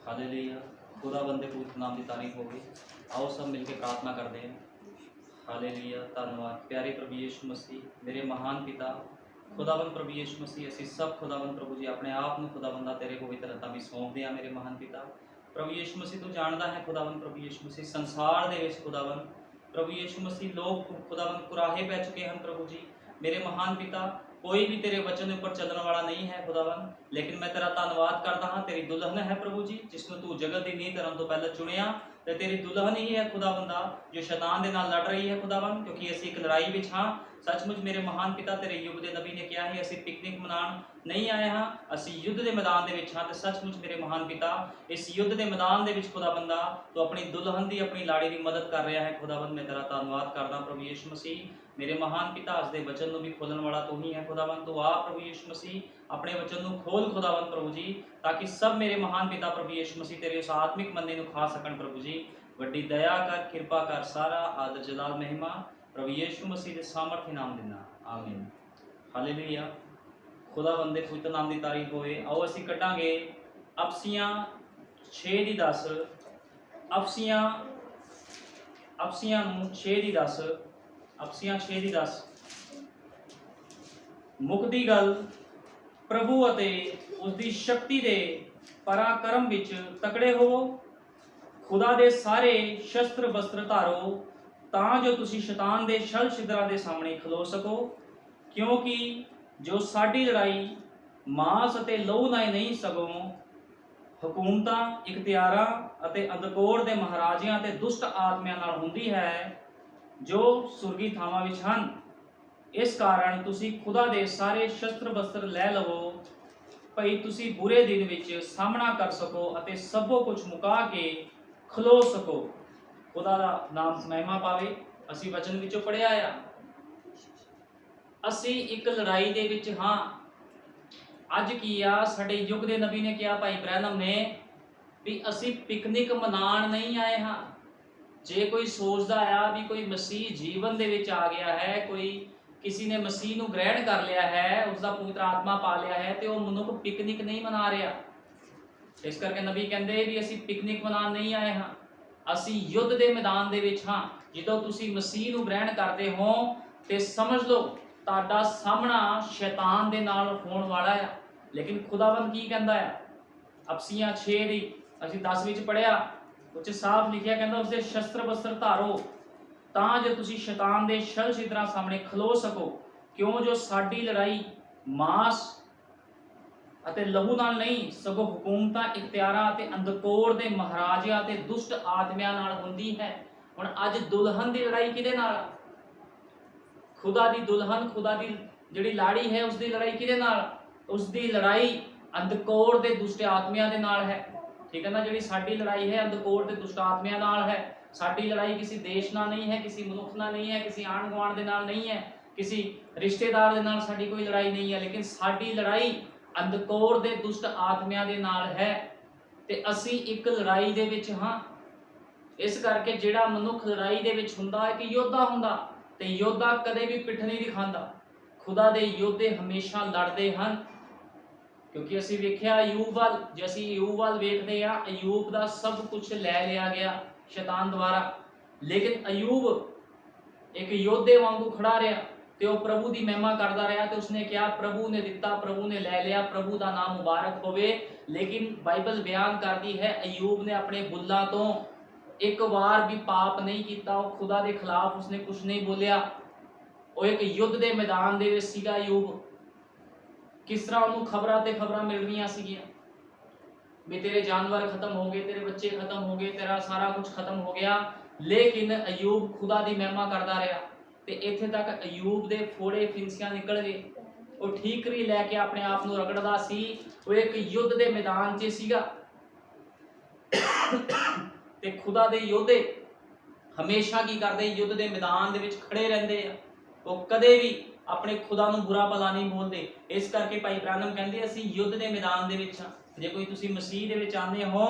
Hallelujah. खुदावंद दे पवित्र नाम की तारीफ हो गई। आओ सब मिलकर प्रार्थना करते हैं। हालेलुया, धन्यवाद प्यारे प्रभु यीशु मसीह, मेरे महान पिता खुदावंद प्रभु यीशु मसीह, असीं सब खुदावंद प्रभु जी अपने आप में खुदावंदा तेरे पवित्र हत्थां विच सौंपदे हां। मेरे महान पिता प्रभु यीशु मसीह, तू जानदा है खुदावंद प्रभु यीशु मसीह, संसार दे विच खुदावंद प्रभु यीशु मसीह लोग खुदावंद कुराहे पै चुके हैं प्रभु जी। मेरे महान पिता कोई भी तेरे वचन के उपर चलने वाला नहीं है खुदावंद, लेकिन मैं तेरा धन्यवाद करता हाँ। तेरी दुल्हन है प्रभु जी, जिसनों तू जगत की नींह धरन तो पहले चुनिया, तो तेरी दुल्हन ही है खुदावंदा जो शैतान के नाल लड़ रही है खुदावंद, क्योंकि असीं एक लड़ाई विच हाँ। सचमुच मेरे महान पिता तेरे युग के नबी ने कहा है, असीं पिकनिक मनाउण नहीं आए हाँ, असीं युद्ध के मैदान दे विच हाँ। तो सचमुच मेरे महान पिता इस युद्ध के मैदान दे विच खुदावंदा तो अपनी दुल्हन की अपनी लाड़ी की मदद कर रहा है खुदावंद। मैं तेरा धन्यवाद करदा प्रभु यीशु मसीह, मेरे महान पिता अस दे वचन नूं भी खोलण वाला तू ही है खुदावंद। तो आ प्रभु यीशु मसीह अपने वचन नूं खोल खुदावंद प्रभु जी, ताकि सब मेरे महान पिता प्रभु यीशु मसीह तेरे उस आत्मिक मंदे नूं खा सकण प्रभु जी। वड्डी दया कर, कृपा कर, सारा आदर जलाल महिमा प्रभु यीशु मसीह के सामर्थ्य नाम दिना, आमीन। हालेलुया, खुदावंद दे पवित्र नाम की तारीफ होए। आओ असीं कटांगे अफसियां 6 दी 10, अफसियां नूं 6 दी 10, अफसियां 6 दी 10। मुकदी गल प्रभु अते उसकी शक्ति दे पराक्रम विच तकड़े होवो, खुदा दे सारे शस्त्र बस्त्र धारो, तां जो तुसी शैतान दे छल छिद्रां दे सामने खलो सको, क्योंकि जो साडी लड़ाई मांस अते लहू नाल नहीं सगों हुकूमतां, इख्तियारां अते अंधकोर दे महाराजियां अते दुष्ट आत्मियां नाल हुंदी है जो सुरगी थावां विच हन। इस कारण तुसी खुदा दे सारे शस्त्र बस्त्र लै लवो, भई तुसी बुरे दिन विच सामना कर सको अते सबो कुछ मुका के खलो सको। खुदा दा नाम महिमा पावे। असी वचन विचों पढ़िया आ, असी एक लड़ाई दे विच हाँ। अज की आ, साडे युग दे नबी ने कहा, भाई ब्रैनम ने, भी असी पिकनिक मनाण नहीं आए हाँ। जे कोई सोचदा आ भी कोई मसीह जीवन दे विच आ गया है, कोई किसी ने मसीह नूं ग्रहण कर लिया है, उसका पवित्र आत्मा पा लिया है, तो वह मनुख पिकनिक नहीं मना रहा। इस करके नबी कहते भी असी पिकनिक मनाण नहीं आए हाँ, असी युद्ध के मैदान दे विच हाँ। जो तुसी मसीह नूं ग्रहण करते हो तो समझ लो तुहाडा सामना शैतान दे नाल होण वाला है। लेकिन खुदावंद की कहंदा है, अफसियां 6 दी असी 10 विच पढ़िया, उच साफ लिखिया, कहंदा उसदे शस्त्र बस्त्र धारो, तां जो तुसी शैतान दे छल छिद्रां सामने खलो सको, क्यों जो साडी लड़ाई मांस अते लहू नाल नहीं सगों हुकूमतां, इख्तियारां अते अंधकोर दे महाराजियां अते दुष्ट आत्मियां नाल हुंदी है। हुण अज दुल्हन दी लड़ाई किहदे नाल? खुदा दी दुल्हन, खुदा दी जिहड़ी लाड़ी है, उसदी लड़ाई किहदे नाल? उसदी लड़ाई अंधकोर दे दुष्ट आत्मियां दे नाल है। ठीक है ना? जिहड़ी साडी लड़ाई है अंधकोर दे दुष्ट आत्मियां नाल है। साडी लड़ाई किसी देश नाल नहीं है, किसी मनुख नाल नहीं है, किसी आंढ गुआंढ दे नाल नहीं है, किसी रिश्तेदार दे नाल साडी कोई लड़ाई नहीं है, लेकिन साडी लड़ाई अंधकोर दे दुष्ट आत्मियां दे नाल है। ते असी एक लड़ाई दे विच हाँ। इस करके जिहड़ा मनुख लड़ाई दे विच हुंदा है कि योद्धा हुंदा, ते योद्धा कदे भी पिठ नहीं दिखांदा। खुदा दे योद्धे हमेशा लड़दे हन, क्योंकि असी वेख्या अयूब वाल, जे असी अयूब वाल वेखदे आ, अयूब दा सब कुछ लै लिया गया शैतान द्वारा, लेकिन अयूब एक योद्धे वांगू खड़ा रहा, ते वो प्रभु की महिमा करता रहा। तो उसने कहा प्रभु ने दिता, प्रभु ने लै लिया, प्रभु का नाम मुबारक होवे। लेकिन बाइबल बयान करती है अयूब ने अपने बुल्लां तो एक बार भी पाप नहीं किया, वो खुदा के खिलाफ उसने कुछ नहीं बोलिया। वो एक युद्ध के मैदान दे विच सीगा अयूब। किस तरह उन्होंने खबरां ते खबरां मिल रही सीगियां भी तेरे जानवर खत्म हो गए, तेरे बच्चे खत्म हो गए, तेरा सारा कुछ खत्म हो गया, लेकिन अयूब खुदा की महिमा करता रहा। ते इत्थे तक अयूब दे फोड़े फिंसियां निकल गए, वो ठीकरी लैके अपने आप को रगड़दा सी। वो एक युद्ध के मैदान च सीगा। ते खुदा दे योद्धे हमेशा की करते युद्ध के मैदान दे विच खड़े रहंदे आ, वो कदे भी अपने खुदा नूं बुरा भला नहीं बोलते। इस करके भाई ब्रानम कहंदे असीं युद्ध के मैदान दे विच हां। जे कोई तुसीं मसीह दे विच आंदे हो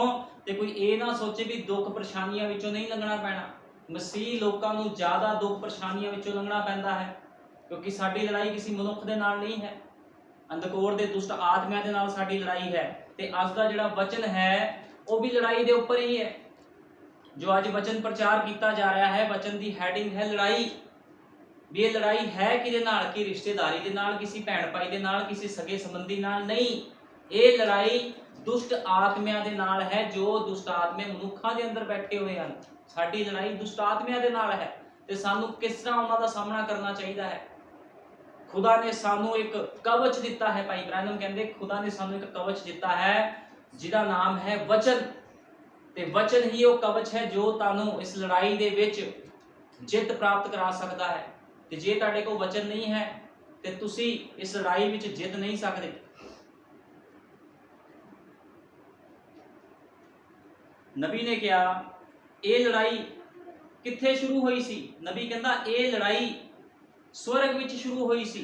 तो कोई ये ना सोचे भी दुख परेशानियां विचों नहीं लंघना पैना। मसीह लोकां नूं ज़्यादा दुख परेशानियां विचों लंघना पैंदा है, क्योंकि साडी लड़ाई किसी मनुख दे नाल नहीं है, अंधकोर दे दुष्ट आत्मियां दे नाल साडी लड़ाई है। ते अज दा जिहड़ा वचन है वो भी लड़ाई के उपर ही है। जो अज वचन प्रचार किया जा रहा है, वचन की हैडिंग है लड़ाई। भी ये लड़ाई है कि कि रिश्तेदारी के नाल, किसी भैन भाई के नाल, किसी सगे संबंधी नाल नहीं। ये लड़ाई दुष्ट आत्मिया के नाल है, जो दुष्ट आत्मे मनुखा के अंदर बैठे हुए हैं। साडी लड़ाई दुष्ट आत्मिया के नाल है, ते सानू किस तरह उन्हां दा सामना करना चाहिए है। खुदा ने सानू एक कवच दिता है। भाई ब्रैनम कहते खुदा ने सानू एक कवच दिता है जिहदा नाम है वचन। ते वचन ही वो कवच है जो तानू इस लड़ाई दे विच जित प्राप्त करा सकता है। ते जे तुहाडे कोल वचन नहीं है ते तुसी इस लड़ाई विच जित नहीं सकदे। नबी ने कहा ये लड़ाई कित्थे शुरू हुई सी? नबी कहंदा ये लड़ाई स्वर्ग विच शुरू हुई सी,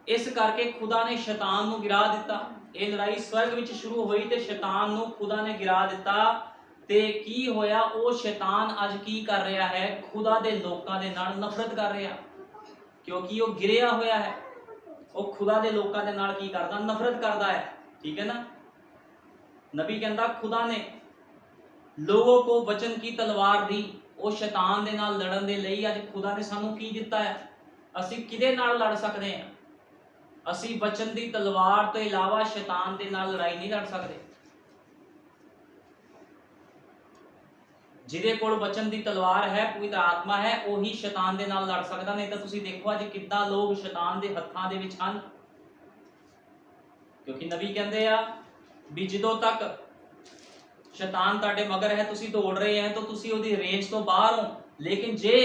इस करके खुदा ने शैतान नूं गिरा दिता। ये लड़ाई स्वर्ग विच शुरू हुई ते शैतान नूं खुदा ने गिरा दिता। ते की होया? वो शैतान अज की कर रहा है? खुदा दे लोकां दे नाल नफरत कर रहा, क्योंकि वो गिरिया होया है। वो खुदा दे लोकां दे नाल की करदा? नफरत करदा है। ठीक है ना? नबी कहंदा खुदा ने लोगों को वचन की तलवार दी, वो शैतान दे नाल लड़न दे लई। अज खुदा ने सानू की दिता है? असी किदे नाल लड़ सकते हैं? असी वचन की तलवार तो इलावा शैतान दे नाल लड़ाई नहीं लड़ सकते। जिहदे कोल वचन की तलवार है, पवित्र आत्मा है, वही शैतान दे नाल लड़ सकदा। नहीं तो तुसी देखो अज किद्दां लोग शैतान दे हत्थां दे विच हन। क्योंकि नबी कहंदे आ भी जदों तक शैतान तुहाडे मगर है, तुसी दौड़ रहे हैं, तो तुसी उहदी रेंज तो बाहर हो। लेकिन जे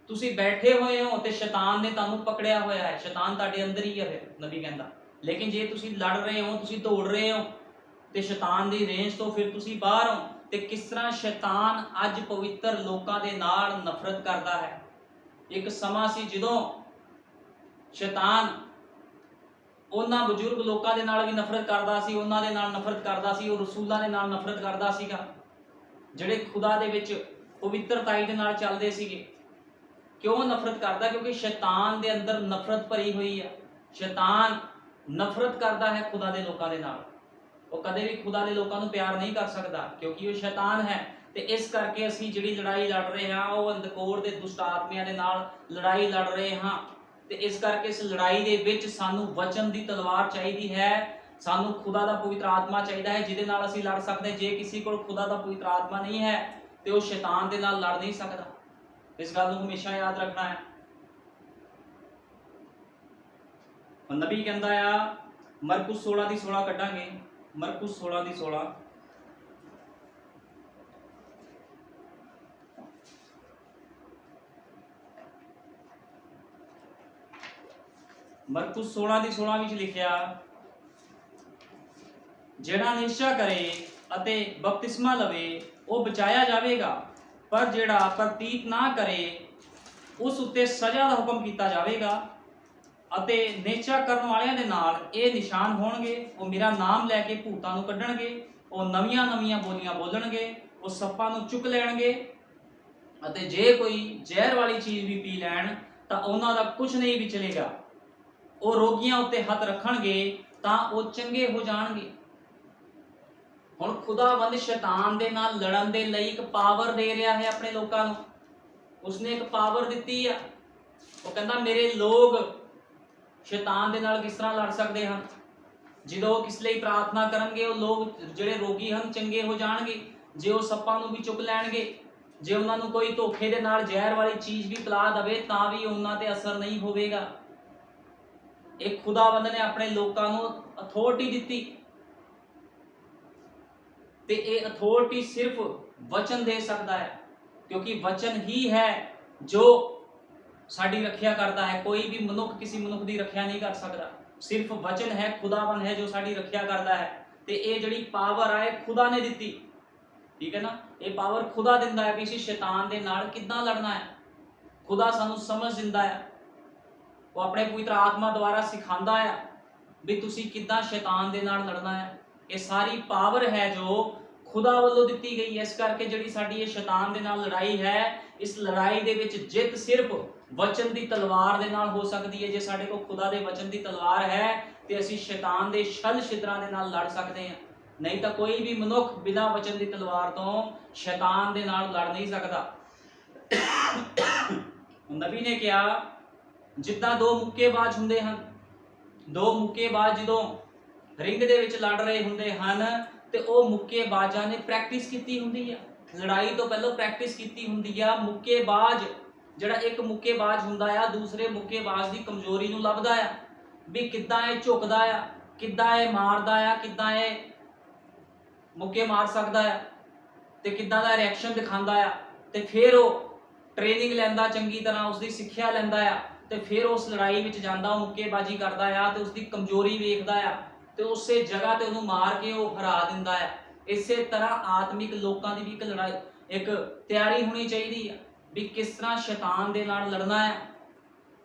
तुसी बैठे हुए हो तो शैतान ने तुहानू पकड़िया होया है। शैतान तुहाडे अंदर ही है फिर, नबी कहंदा। लेकिन जे तुसी लड़ रहे हो, तुसी दौड़ रहे हो, तो शैतान दी रेंज तो फिर तुसी बाहर हो। तो किस तरह शैतान अज पवित्र लोकां दे नाल नफरत करदा है। एक समा सी जदों शैतान उन्हां बजुर्ग लोकां दे नाल भी नफरत करदा सी, उन्हां दे नाल नफरत करदा सी, और रसूलां दे नाल नफरत करदा सीगा, जिहड़े खुदा दे विच पवित्रताई दे नाल चलदे सीगे। क्यों नफरत करदा? क्योंकि शैतान दे अंदर नफरत भरी हुई है। शैतान नफरत करदा है खुदा दे लोकां दे नाल। वो कदे भी खुदा दे लोकां नू प्यार नहीं कर सकदा, क्योंकि वो शैतान है। ते इस करके असीं जिहड़ी लड़ाई लड़ रहे हां, वो अंधकोर दे दुष्ट आत्मियां दे नाल लड़ाई लड़ रहे हां। ते इस करके इस लड़ाई दे विच सानू वचन दी तलवार चाहिदी है। सानू खुदा दा पवित्र आत्मा चाहिदा है, जिहदे नाल असीं लड़ सकदे। जे किसी कोल खुदा दा पवित्र आत्मा नहीं है ते वो शैतान दे नाल लड़ नहीं सकदा। इस गल नूं हमेशा याद रखना है। नबी कहंदा आ, मरकुस 16 दी 16 कड्डांगे। मरकुस 16 दी 16। मरकुस 16 दी 16 विच लिखिया, जेड़ा निश्चय करे अते बपतिस्मा लवे वो बचाया जाएगा, पर जेड़ा प्रतीत ना करे उस उत्ते सजा का हुक्म किया जाएगा। अते निश्चय करने वालियां दे नाल ये निशान होणगे, वो मेरा नाम लैके भूतां नूं कड्ढणगे, वो नवीआं नवीआं बोलियां बोलणगे, वो सप्पां नूं चुक लैणगे, अते जे कोई जहर वाली चीज़ भी पी लैण तां उन्हां दा कुछ नहीं विचलेगा। वो रोगियां उत्ते हथ रखणगे तां वो चंगे हो जाणगे। हुण खुदावंद शैतान दे नाल लड़न दे लई एक पावर दे रहा है अपने लोकां नूं। उसने एक पावर दित्ती आ। वो कहंदा मेरे लोग शैतान दे नाल किस तरह लड़ सकते हैं? जदों किस लई प्रार्थना करनगे, वो लोग जिहड़े रोगी हन चंगे हो जाणगे। जे वो सप्पां नूं भी चुक लैणगे, जे उन्हां नूं कोई धोखे दे नाल जहर वाली चीज़ भी पिला दवे तां भी उन्हां ते असर नहीं होवेगा। एक खुदावंद ने अपने लोकां नूं अथॉरिटी दित्ती, ते ये अथॉरिटी सिर्फ वचन दे सकता है, क्योंकि वचन ही है जो साडी रखिया करता है। कोई भी मनुख किसी मनुख की रखिया नहीं कर सकता। सिर्फ वचन है, खुदावन है जो साडी रखिया करता है। ते ये जिहड़ी पावर है खुदा ने दित्ती। ठीक है ना? ये पावर खुदा दिंदा है भी इसी शैतान दे नाल किद्दां लड़ना है। खुदा सानू समझ दिंदा है, वो अपने पवित्र आत्मा द्वारा सिखांदा है भी तुसी किद्दां शैतान दे नाल लड़ना है। ये सारी पावर है जो खुदा वालों दित्ती गई है। इस करके जिहड़ी साडी ये शैतान दे नाल लड़ाई है, इस लड़ाई दे विच जित सिर्फ वचन दी तलवार दे नाल हो सकदी है। जे साडे कोल खुदा दे वचन दी तलवार है ते असीं शैतान दे छल छिद्रां दे नाल लड़ सकदे हां। नहीं तो कोई भी मनुख बिना वचन की तलवार तो शैतान दे नाल लड़ नहीं सकता। नबी ने कहा जिद्दां दो मुक्केबाज हुंदे हन, दो मुक्केबाज जदों रिंग दे विच लड़ रहे हुंदे हन ते ओ मुक्केबाजां ने प्रैक्टिस कीती हुंदी है, लड़ाई तो पहलों प्रैक्टिस कीती हुंदी है। मुक्केबाज जिहड़ा एक मुक्केबाज हुंदा आ दूसरे मुक्केबाज की कमजोरी नूं लभदा आ भी किद्दां इह झुकदा आ, किद्दां इह मारदा आ, किद्दां इह मुक्के मार सकदा आ ते किद्दां दा रिएक्शन दिखांदा आ ते फिर वो ट्रेनिंग लैंदा, चंगी तरह उसकी सिक्ख्या लैंदा आ ते फिर उस लड़ाई विच जांदा, मुक्केबाजी करदा आ ते उसकी कमजोरी वेखदा आ ते उसे जगह ते उहनूं मार के वो हरा दिंदा है। इसे तरह आत्मिक लोगों की भी एक लड़ाई एक तैयारी होनी चाहिए भी किस तरह शैतान दे नाल लड़ना है।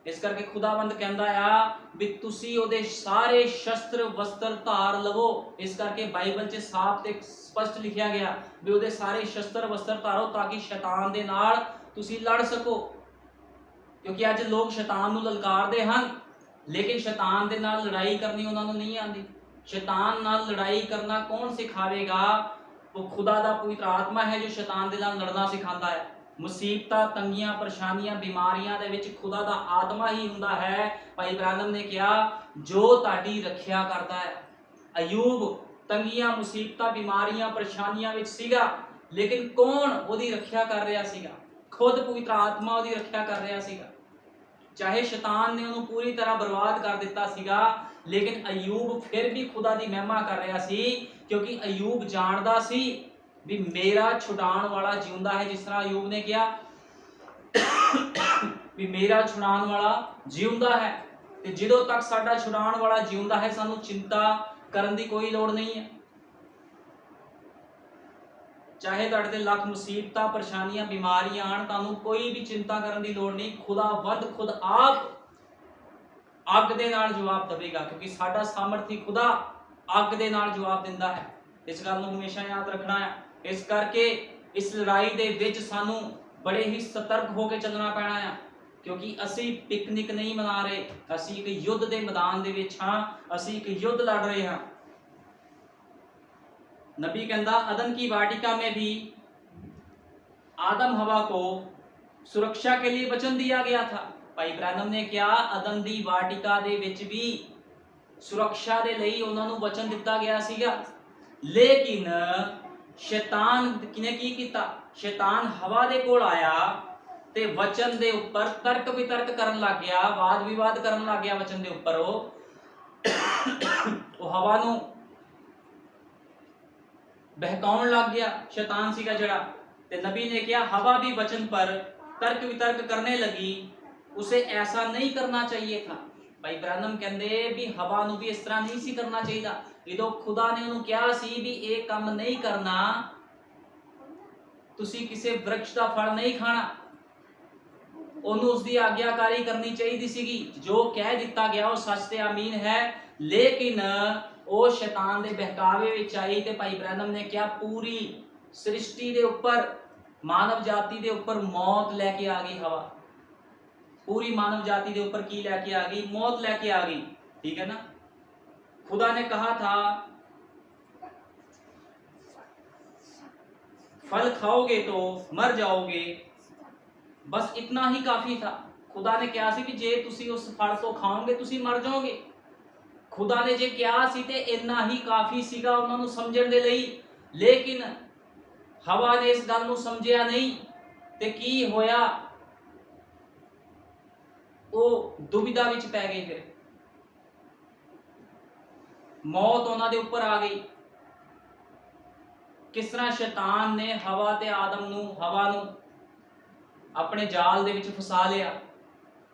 इस करके खुदावंद कहता आ भी तुसी ओदे सारे शस्त्र वस्त्र धार लवो। इस करके बाइबल च साफ ते स्पष्ट लिखा गया भी ओदे सारे शस्त्र वस्त्र धारो ताकि शैतान दे नाल तुसी लड़ सको। क्योंकि अज लोग शैतान नूं ललकारदे हन लेकिन शैतान दे नाल लड़ाई करनी उन्हां नूं नहीं आती। शैतान नाल लड़ाई करना कौन सिखावेगा? वो खुदा दा पवित्र आत्मा है जो शैतान दे नाल लड़ना सिखांदा है। मुसीबतां, तंगियां, परेशानियां, बीमारियां दे विच खुदा दा आत्मा ही हुंदा है। भाई ब्रानम ने कहा जो ताडी रखिया करदा है। अयूब तंगियां, मुसीबतां, बीमारियां, परेशानियां विच सीगा लेकिन कौन ओदी रखिया कर रहा सीगा? खुद पवित्र आत्मा ओदी रखिया कर रहा सीगा। चाहे शैतान ने उन्हें पूरी तरह बर्बाद कर दिता सीगा लेकिन अयूब फिर भी खुदा की महिमा कर रहा सी क्योंकि अयूब जानदा सी भी मेरा छुड़ाने वाला जिंदा है। जिस तरह अयूब ने कहा भी मेरा छुड़ाने वाला जिंदा है ते जदों तक साडा छुड़ाने वाला जिंदा है सानू चिंता करने की कोई लोड़ नहीं है। चाहे तुहाडे ते लख मुसीबतां, परेशानियां, बीमारियां आण, तुहानू कोई भी चिंता करने की लोड़ नहीं। खुदावंद खुद आप अग दे नाल जवाब देवेगा क्योंकि साडा सामर्थी खुदा अग दे नाल जवाब दिंदा है। इस गल नूं हमेशा याद रखना है। इस करके इस लड़ाई दे विच सानू बड़े ही सतर्क होकर चलना पैना है क्योंकि असी पिकनिक नहीं मना रहे, असी एक युद्ध के मैदान दे विच हां, असी एक युद्ध लड़ रहे हां। नबी कहता अदन की वाटिका में भी आदम हवा को सुरक्षा के लिए वचन दिया गया था। भाई ब्रैनम ने क्या अदन दी वाटिका दे विच भी सुरक्षा दे लई उन्हां नूं वचन दिता गया सीगा लेकिन शैतान ने की कीता? शैतान हवा दे कोल आया ते वचन दे उपर तर्क वितर्क करन लग गया, वाद विवाद करन लग गया वचन दे उपर। वो हवा नूं बहकाउण लग गया, शैतान सीगा जड़ा। ते नबी ने कहा हवा भी वचन पर तर्क वितर्क करने लगी, उसे ऐसा नहीं करना चाहिए था। भाई ब्रैनम कहंदे भी हवा नूं भी इस तरह नहीं सी करना चाहिए। जदों खुदा ने उन्होंने कहा सी भी एक काम नहीं करना, तुसी किसी वृक्ष का फल नहीं खाना, उन्होंने उसकी आज्ञाकारी करनी चाहिए सीगी। जो कह दिता गया वो सच ते आमीन है लेकिन वो शैतान दे बहकावे विच आई ते भाई ब्रैनम ने क्या पूरी सृष्टि दे उपर, मानव जाति दे उपर मौत लैके आ गई हवा। पूरी मानव जाति के ऊपर की लेके आ गई? मौत लेके आ गई। ठीक है ना? खुदा ने कहा था फल खाओगे तो मर जाओगे, बस इतना ही काफी था। खुदा ने कहा सी भी जे तुसी उस फल तो खाओगे तुसी मर जाओगे। खुदा ने जे कहा सी ते इतना ही काफी सीगा उन्हां नूं समझण दे लई, लेकिन हवा ने इस गल नूं समझिया नहीं ते की होया? वो दुविधा विच पै गए, फिर मौत उन्हां दे उपर आ गई। किस तरह शैतान ने हवा ते आदम नूं, हवा नूं अपने जाल दे विच फसा लिया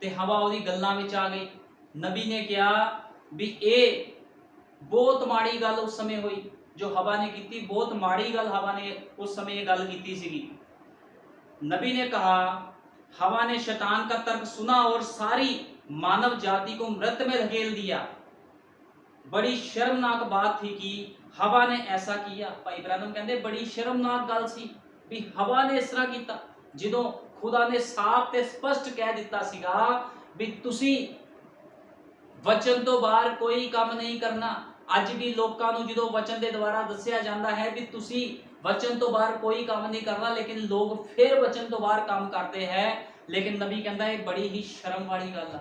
ते हवा उहदी गल्लां विच आ गई। नबी ने कहा भी ये बहुत माड़ी गल उस समय हुई जो हवा ने की, बहुत माड़ी गल हवा ने उस समय ये गल की सीगी। नबी ने कहा हवा ने शैतान का तर्क सुना और सारी मानव जाति को मृत में धकेल दिया। बड़ी शर्मनाक बात थी कि हवा ने ऐसा किया। भाई ब्रैनम कहते बड़ी शर्मनाक गल सी भी हवा ने इस तरह किया जदों खुदा ने साफ ते स्पष्ट कह दिता सीगा भी तुसी वचन तो बाहर कोई काम नहीं करना, ਅੱਜ ਵੀ ਲੋਕਾਂ ਨੂੰ ਜਦੋਂ ਵਚਨ ਦੇ ਦੁਆਰਾ ਦੱਸਿਆ ਜਾਂਦਾ ਹੈ ਵੀ ਤੁਸੀਂ वचन तो बाहर कोई काम नहीं करना, लेकिन लोग फिर वचन तो बाहर काम करते हैं। लेकिन नबी कहता है बड़ी ही शर्म वाली गल है।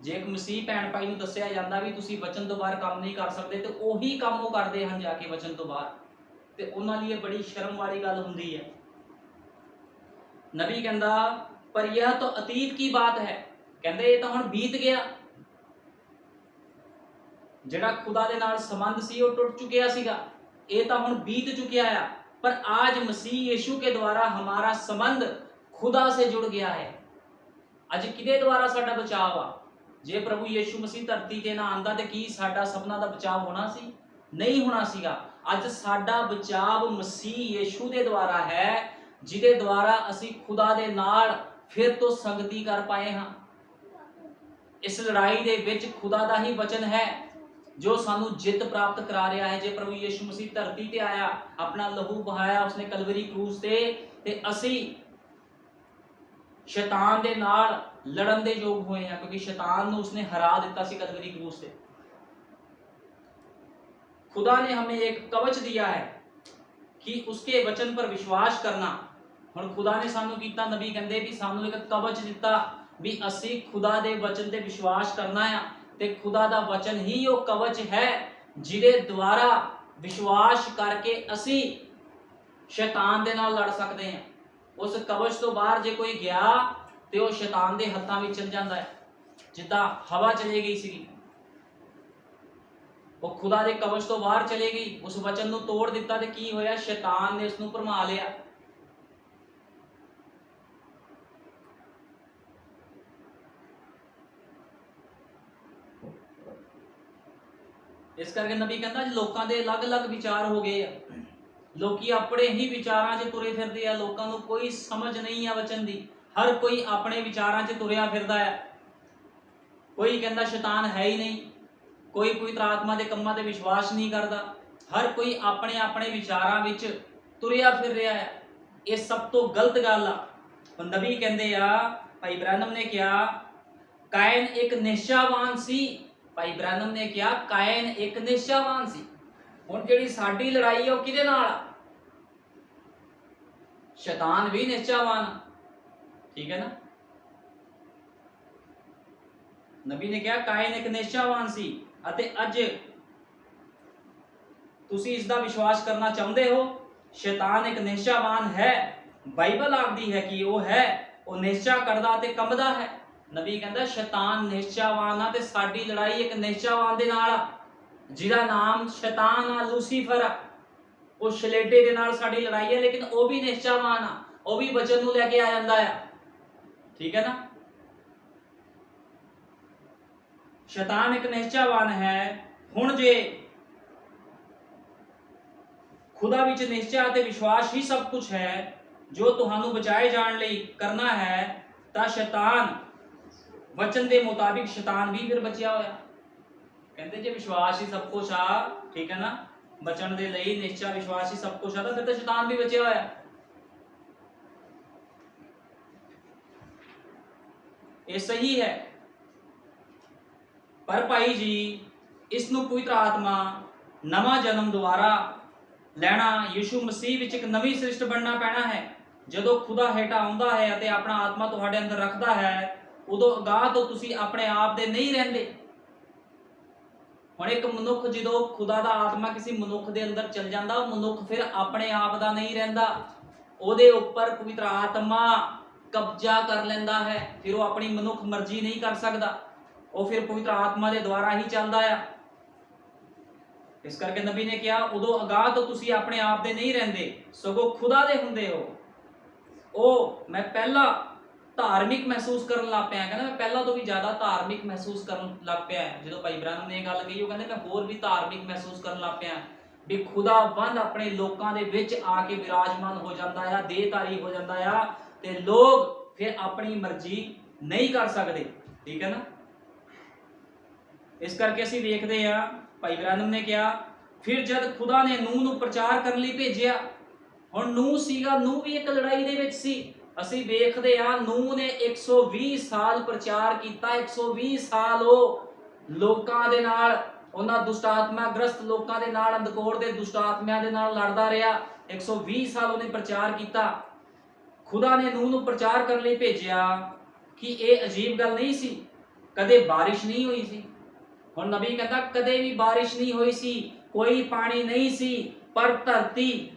जे एक मसीह भैन भाई नूं दस्सिया जांदा भी तुसीं वचन तो बाहर काम नहीं कर सकते, तो ਉਹੀ काम वो करते हैं जाके वचन तो बाहर, ते उन्हां लई बड़ी शर्म वाली गल हुंदी है। नबी कहता पर यह तो अतीत की बात है, कहंदे ये तो हुण बीत गया। ਜਿਹੜਾ खुदा ਦੇ ਨਾਲ संबंध ਸੀ ਉਹ टुट चुकिया ਸੀਗਾ, ਇਹ ਤਾਂ ਹੁਣ बीत चुकिया है। पर आज मसीह यीशु के द्वारा हमारा संबंध खुदा से जुड़ गया है। ਅੱਜ ਕਿਹਦੇ ਦੁਆਰਾ ਸਾਡਾ ਬਚਾਅ ਆ? ਜੇ ਪ੍ਰਭੂ ਯੀਸ਼ੂ ਮਸੀਹ ਧਰਤੀ ਤੇ ਨਾ ਆਂਦਾ ਤੇ ਕੀ ਸਾਡਾ ਸਭਨਾਂ ਦਾ ਬਚਾਅ ਹੋਣਾ ਸੀ? ਨਹੀਂ ਹੋਣਾ ਸੀਗਾ। ਅੱਜ ਸਾਡਾ ਬਚਾਅ ਮਸੀਹ ਯੀਸ਼ੂ ਦੇ ਦੁਆਰਾ ਹੈ, ਜਿਹਦੇ ਦੁਆਰਾ ਅਸੀਂ खुदा ਦੇ ਨਾਲ ਫਿਰ ਤੋਂ ਸੰਗਤੀ ਕਰ ਪਾਏ ਹਾਂ। ਇਸ ਲੜਾਈ ਦੇ ਵਿੱਚ खुदा ਦਾ ਹੀ ਵਚਨ ਹੈ जो सानू जित प्राप्त करा रहा है। जे प्रभु यीशु मसीह धरती ते आया, अपना लहू बहाया उसने कलवरी क्रूस ते असी शैतान दे नाल लड़न दे योग होए हैं, क्योंकि शैतान नूं उसने हरा दिता सी कलवरी क्रूस ते। खुदा ने हमें एक कवच दिया है कि उसके वचन पर विश्वास करना। हुण खुदा ने सानू कीता, नबी कहंदे भी सानू एक कवच दिता भी असी खुदा दे वचन ते विश्वास करना है। ते खुदा दा वचन ही वो कवच है जिहदे द्वारा विश्वास करके असी शैतान दे नाल लड़ सकते हैं। उस कवच तो बाहर जे कोई गया ते वो शैतान दे हत्थां विच चल जांदा है, जिद्दां हवा चली गई सी। वो खुदा दे कवच तो बाहर चली गई, उस वचन नूं तोड़ दिता ते की होया? शैतान ने उसनूं भरमा लिया। इस करके नबी कहता लोगों के अलग अलग विचार हो गए, लोग अपने ही विचारों च तुरे फिरदे आ, लोगों को कोई समझ नहीं है वचन की। हर कोई अपने विचारों च तुरया फिरदा है। कोई कहता शैतान है ही नहीं, कोई पवित्र आत्मा के कामों ते विश्वास नहीं करता। हर कोई अपने अपने विचारों विच तुरया फिर रहा है। ये सब तो गलत गल आ। नबी कहते आ, भाई ब्रैनम ने कहा कायन एक निश्चावान सी। भाई ब्रैनम ने कहा कायन एक निश्चावान सी। हुण जिहड़ी साडी लड़ाई है वो किहदे नाल आ? शैतान भी निश्चावान, ठीक है ना। नबी ने कहा कायन एक निश्चावान सी अते अज तुसी इसदा विश्वास करना चाहुंदे हो। शैतान एक निश्चावान है। बाइबल आखदी है कि वो है, वो निश्चा करदा ते कंबदा है। नबी कहता शैतान निश्चावान आ ते साडी लड़ाई एक निश्चावान दे नाल आ, जिहदा नाम शैतान आ, लूसीफर आ। वो छलेटे दे नाल साडी लड़ाई है, लेकिन वो भी निश्चावान आ, वो भी वचन नूं लैके आ जांदा है, ठीक है ना। शैतान एक निश्चावान है। हुण जे खुदा विच निश्चा ते विश्वास ही सब कुछ है जो तुहानू बचाए जाण लई करना है, तां शैतान वचन के मुताबिक शैतान भी फिर बचिया होया। कहते जे विश्वास ही सब कुछ आ, ठीक है ना, बचन दे लई निश्चा विश्वास ही सब कुछ आ, फिर तो शैतान भी बचिया होया। ये सही है। पर भाई जी इसनूं पवित्र आत्मा नवा जन्म दोबारा लैना, यीशु मसीह विच एक नवी सृष्टि बनना पैना है। जदों खुदा हेठा आउंदा है अते अपना आत्मा तुहाडे अंदर रखदा है, उदों अगाह तो तुसी अपने आप दे नहीं रहिंदे। हुण एक मनुख जदों खुदा दा आत्मा किसी मनुख दे अंदर चल जांदा, मनुख फिर अपने आप दा नहीं रहिंदा, ओहदे उपर पवित्र आत्मा कब्जा कर लैंदा है। फिर वो अपनी मनुख मर्जी नहीं कर सकदा, वो फिर पवित्र आत्मा दे द्वारा ही चलदा है। इस करके नबी ने कहा उदों अगाह तो तुसी अपने आप दे नहीं रहिंदे, सगों खुदा दे हुंदे हो। ओ मैं पहला धार्मिक महसूस करन लग पिया, कहना मैं पहला तो भी ज़्यादा धार्मिक महसूस करन लग पिया। जो भाई ब्रैनम ने गल कही, वो कहते मैं होर भी धार्मिक महसूस करन लग पिया भी खुदावंद अपने लोगों के विच आके विराजमान हो जाता है, देहधारी हो जाता है, ते लोग फिर अपनी मर्जी नहीं कर सकते, ठीक है ना। इस करके असीं वेखदे आ, भाई ब्रैनम ने कहा फिर जब खुदा ने नूह नूं प्रचार करने लई भेजिया। हुण नूह सीगा, नूह भी एक लड़ाई दे विच सी। असीं वेखदे आ नूह ने 120 साल प्रचार किया, 120 साल वो ਲੋਕਾਂ ਦੇ ਨਾਲ, ਉਹਨਾਂ ਦੁਸ਼ਟ ਆਤਮਾ ਗ੍ਰਸਤ ਲੋਕਾਂ ਦੇ ਨਾਲ, ਅੰਧਕੋੜ ਦੇ ਦੁਸ਼ਟ ਆਤਮਿਆਂ ਦੇ ਨਾਲ ਲੜਦਾ ਰਿਹਾ। 120 ਸਾਲ ਉਹਨੇ ਪ੍ਰਚਾਰ ਕੀਤਾ। ਖੁਦਾ ਨੇ ਨੂਹ ਨੂੰ ਪ੍ਰਚਾਰ ਕਰਨ ਲਈ ਭੇਜਿਆ ਕਿ ਇਹ ਅਜੀਬ ਗੱਲ ਨਹੀਂ ਸੀ, ਕਦੇ ਬਾਰਿਸ਼ ਨਹੀਂ ਹੋਈ ਸੀ। ਹੁਣ ਨਬੀ ਕਹਿੰਦਾ ਕਦੇ ਵੀ ਬਾਰਿਸ਼ ਨਹੀਂ ਹੋਈ ਸੀ, ਕੋਈ ਪਾਣੀ ਨਹੀਂ ਸੀ, ਪਰ ਧਰਤੀ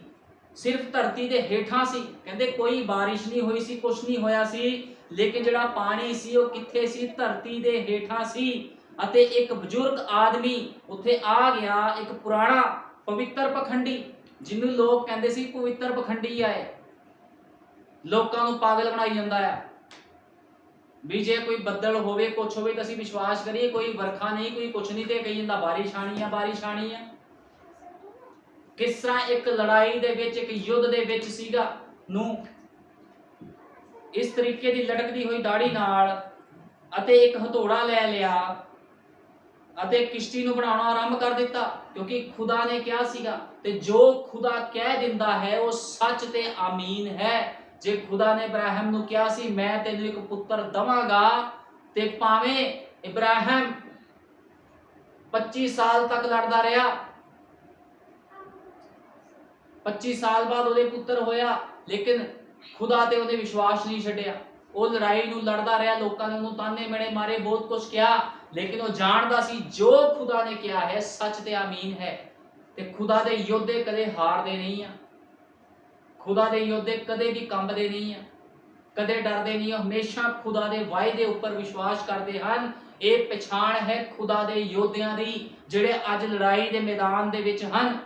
ਸਿਰਫ ਧਰਤੀ ਦੇ ਹੇਠਾਂ ਸੀ। ਕਹਿੰਦੇ ਕੋਈ ਬਾਰਿਸ਼ ਨਹੀਂ ਹੋਈ ਸੀ, ਕੁਛ ਨਹੀਂ ਹੋਇਆ ਸੀ, ਲੇਕਿਨ ਜਿਹੜਾ ਪਾਣੀ ਸੀ ਉਹ ਕਿੱਥੇ ਸੀ? ਧਰਤੀ ਦੇ ਹੇਠਾਂ ਸੀ। ਅਤੇ ਇੱਕ ਬਜ਼ੁਰਗ ਆਦਮੀ ਉੱਥੇ ਆ ਗਿਆ, ਇੱਕ ਪੁਰਾਣਾ ਪਵਿੱਤਰ ਪਖੰਡੀ, ਜਿਹਨੂੰ ਲੋਕ ਕਹਿੰਦੇ ਸੀ ਪਵਿੱਤਰ ਪਖੰਡੀ ਆਏ, ਲੋਕਾਂ ਨੂੰ ਪਾਗਲ ਬਣਾਈ ਜਾਂਦਾ ਹੈ ਵੀ ਜੇ ਕੋਈ ਬੱਦਲ ਹੋਵੇ, ਕੁਛ ਹੋਵੇ ਤਾਂ ਅਸੀਂ ਵਿਸ਼ਵਾਸ ਕਰੀਏ ਕੋਈ ਵਰਖਾ ਨਹੀਂ, ਕੋਈ ਕੁਛ ਨਹੀਂ, ਤੇ ਕਹੀ ਜਾਂਦਾ ਬਾਰਿਸ਼ ਆਣੀ ਆ, ਬਾਰਿਸ਼ ਆਣੀ ਆ। ਕਿਸ ਤਰ੍ਹਾਂ ਇੱਕ ਲੜਾਈ ਦੇ ਵਿੱਚ, ਇੱਕ ਯੁੱਧ ਦੇ ਵਿੱਚ ਸੀਗਾ ਨੂੰ ਇਸ ਤਰੀਕੇ ਦੀ ਲਟਕਦੀ ਹੋਈ ਦਾੜੀ ਨਾਲ, ਅਤੇ ਇੱਕ ਹਥੌੜਾ ਲੈ ਲਿਆ ਅਤੇ ਕਿਸ਼ਤੀ ਨੂੰ ਬਣਾਉਣਾ ਆਰੰਭ ਕਰ ਦਿੱਤਾ, ਕਿਉਂਕਿ ਖੁਦਾ ਨੇ ਕਿਹਾ ਸੀਗਾ। ਤੇ ਜੋ ਖੁਦਾ ਕਹਿ ਦਿੰਦਾ ਹੈ ਉਹ ਸੱਚ ਤੇ ਆਮੀਨ ਹੈ। ਜੇ ਖੁਦਾ ਨੇ ਇਬਰਾਹਿਮ ਨੂੰ ਕਿਹਾ ਸੀ ਮੈਂ ਤੈਨੂੰ ਇੱਕ ਪੁੱਤਰ ਦਵਾਂਗਾ, ਤੇ ਭਾਵੇਂ ਇਬਰਾਹਿਮ 25 ਸਾਲ ਤੱਕ ਲੜਦਾ ਰਿਹਾ, 25 ਸਾਲ ਬਾਅਦ ਉਹਦੇ ਪੁੱਤਰ ਹੋਇਆ, ਲੇਕਿਨ ਖੁਦਾ ਤੇ ਉਹਨੇ ਵਿਸ਼ਵਾਸ ਨਹੀਂ ਛੱਡਿਆ। ਉਹ ਲੜਾਈ ਨੂੰ ਲੜਦਾ ਰਿਹਾ, ਲੋਕਾਂ ਨੇ ਉਹਨੂੰ ਤਾਨੇ ਮੇਣੇ ਮਾਰੇ, ਬਹੁਤ ਕੁਝ ਕਿਹਾ, ਲੇਕਿਨ ਉਹ ਜਾਣਦਾ ਸੀ ਜੋ ਖੁਦਾ ਨੇ ਕਿਹਾ ਹੈ ਸੱਚ ਤੇ ਆਮੀਨ ਹੈ। ਤੇ ਖੁਦਾ ਦੇ ਯੋਧੇ ਕਦੇ ਹਾਰਦੇ ਨਹੀਂ ਆ, ਖੁਦਾ ਦੇ ਯੋਧੇ ਕਦੇ ਵੀ ਕੰਬਦੇ ਨਹੀਂ ਆ, ਕਦੇ ਡਰਦੇ ਨਹੀਂ, ਹਮੇਸ਼ਾ ਖੁਦਾ ਦੇ ਵਾਅਦੇ ਉੱਪਰ ਵਿਸ਼ਵਾਸ ਕਰਦੇ ਹਨ। ਇਹ ਪਛਾਣ ਹੈ ਖੁਦਾ ਦੇ ਯੋਧਿਆਂ ਦੀ, ਜਿਹੜੇ ਅੱਜ ਲੜਾਈ ਦੇ ਮੈਦਾਨ ਦੇ ਵਿੱਚ ਹਨ,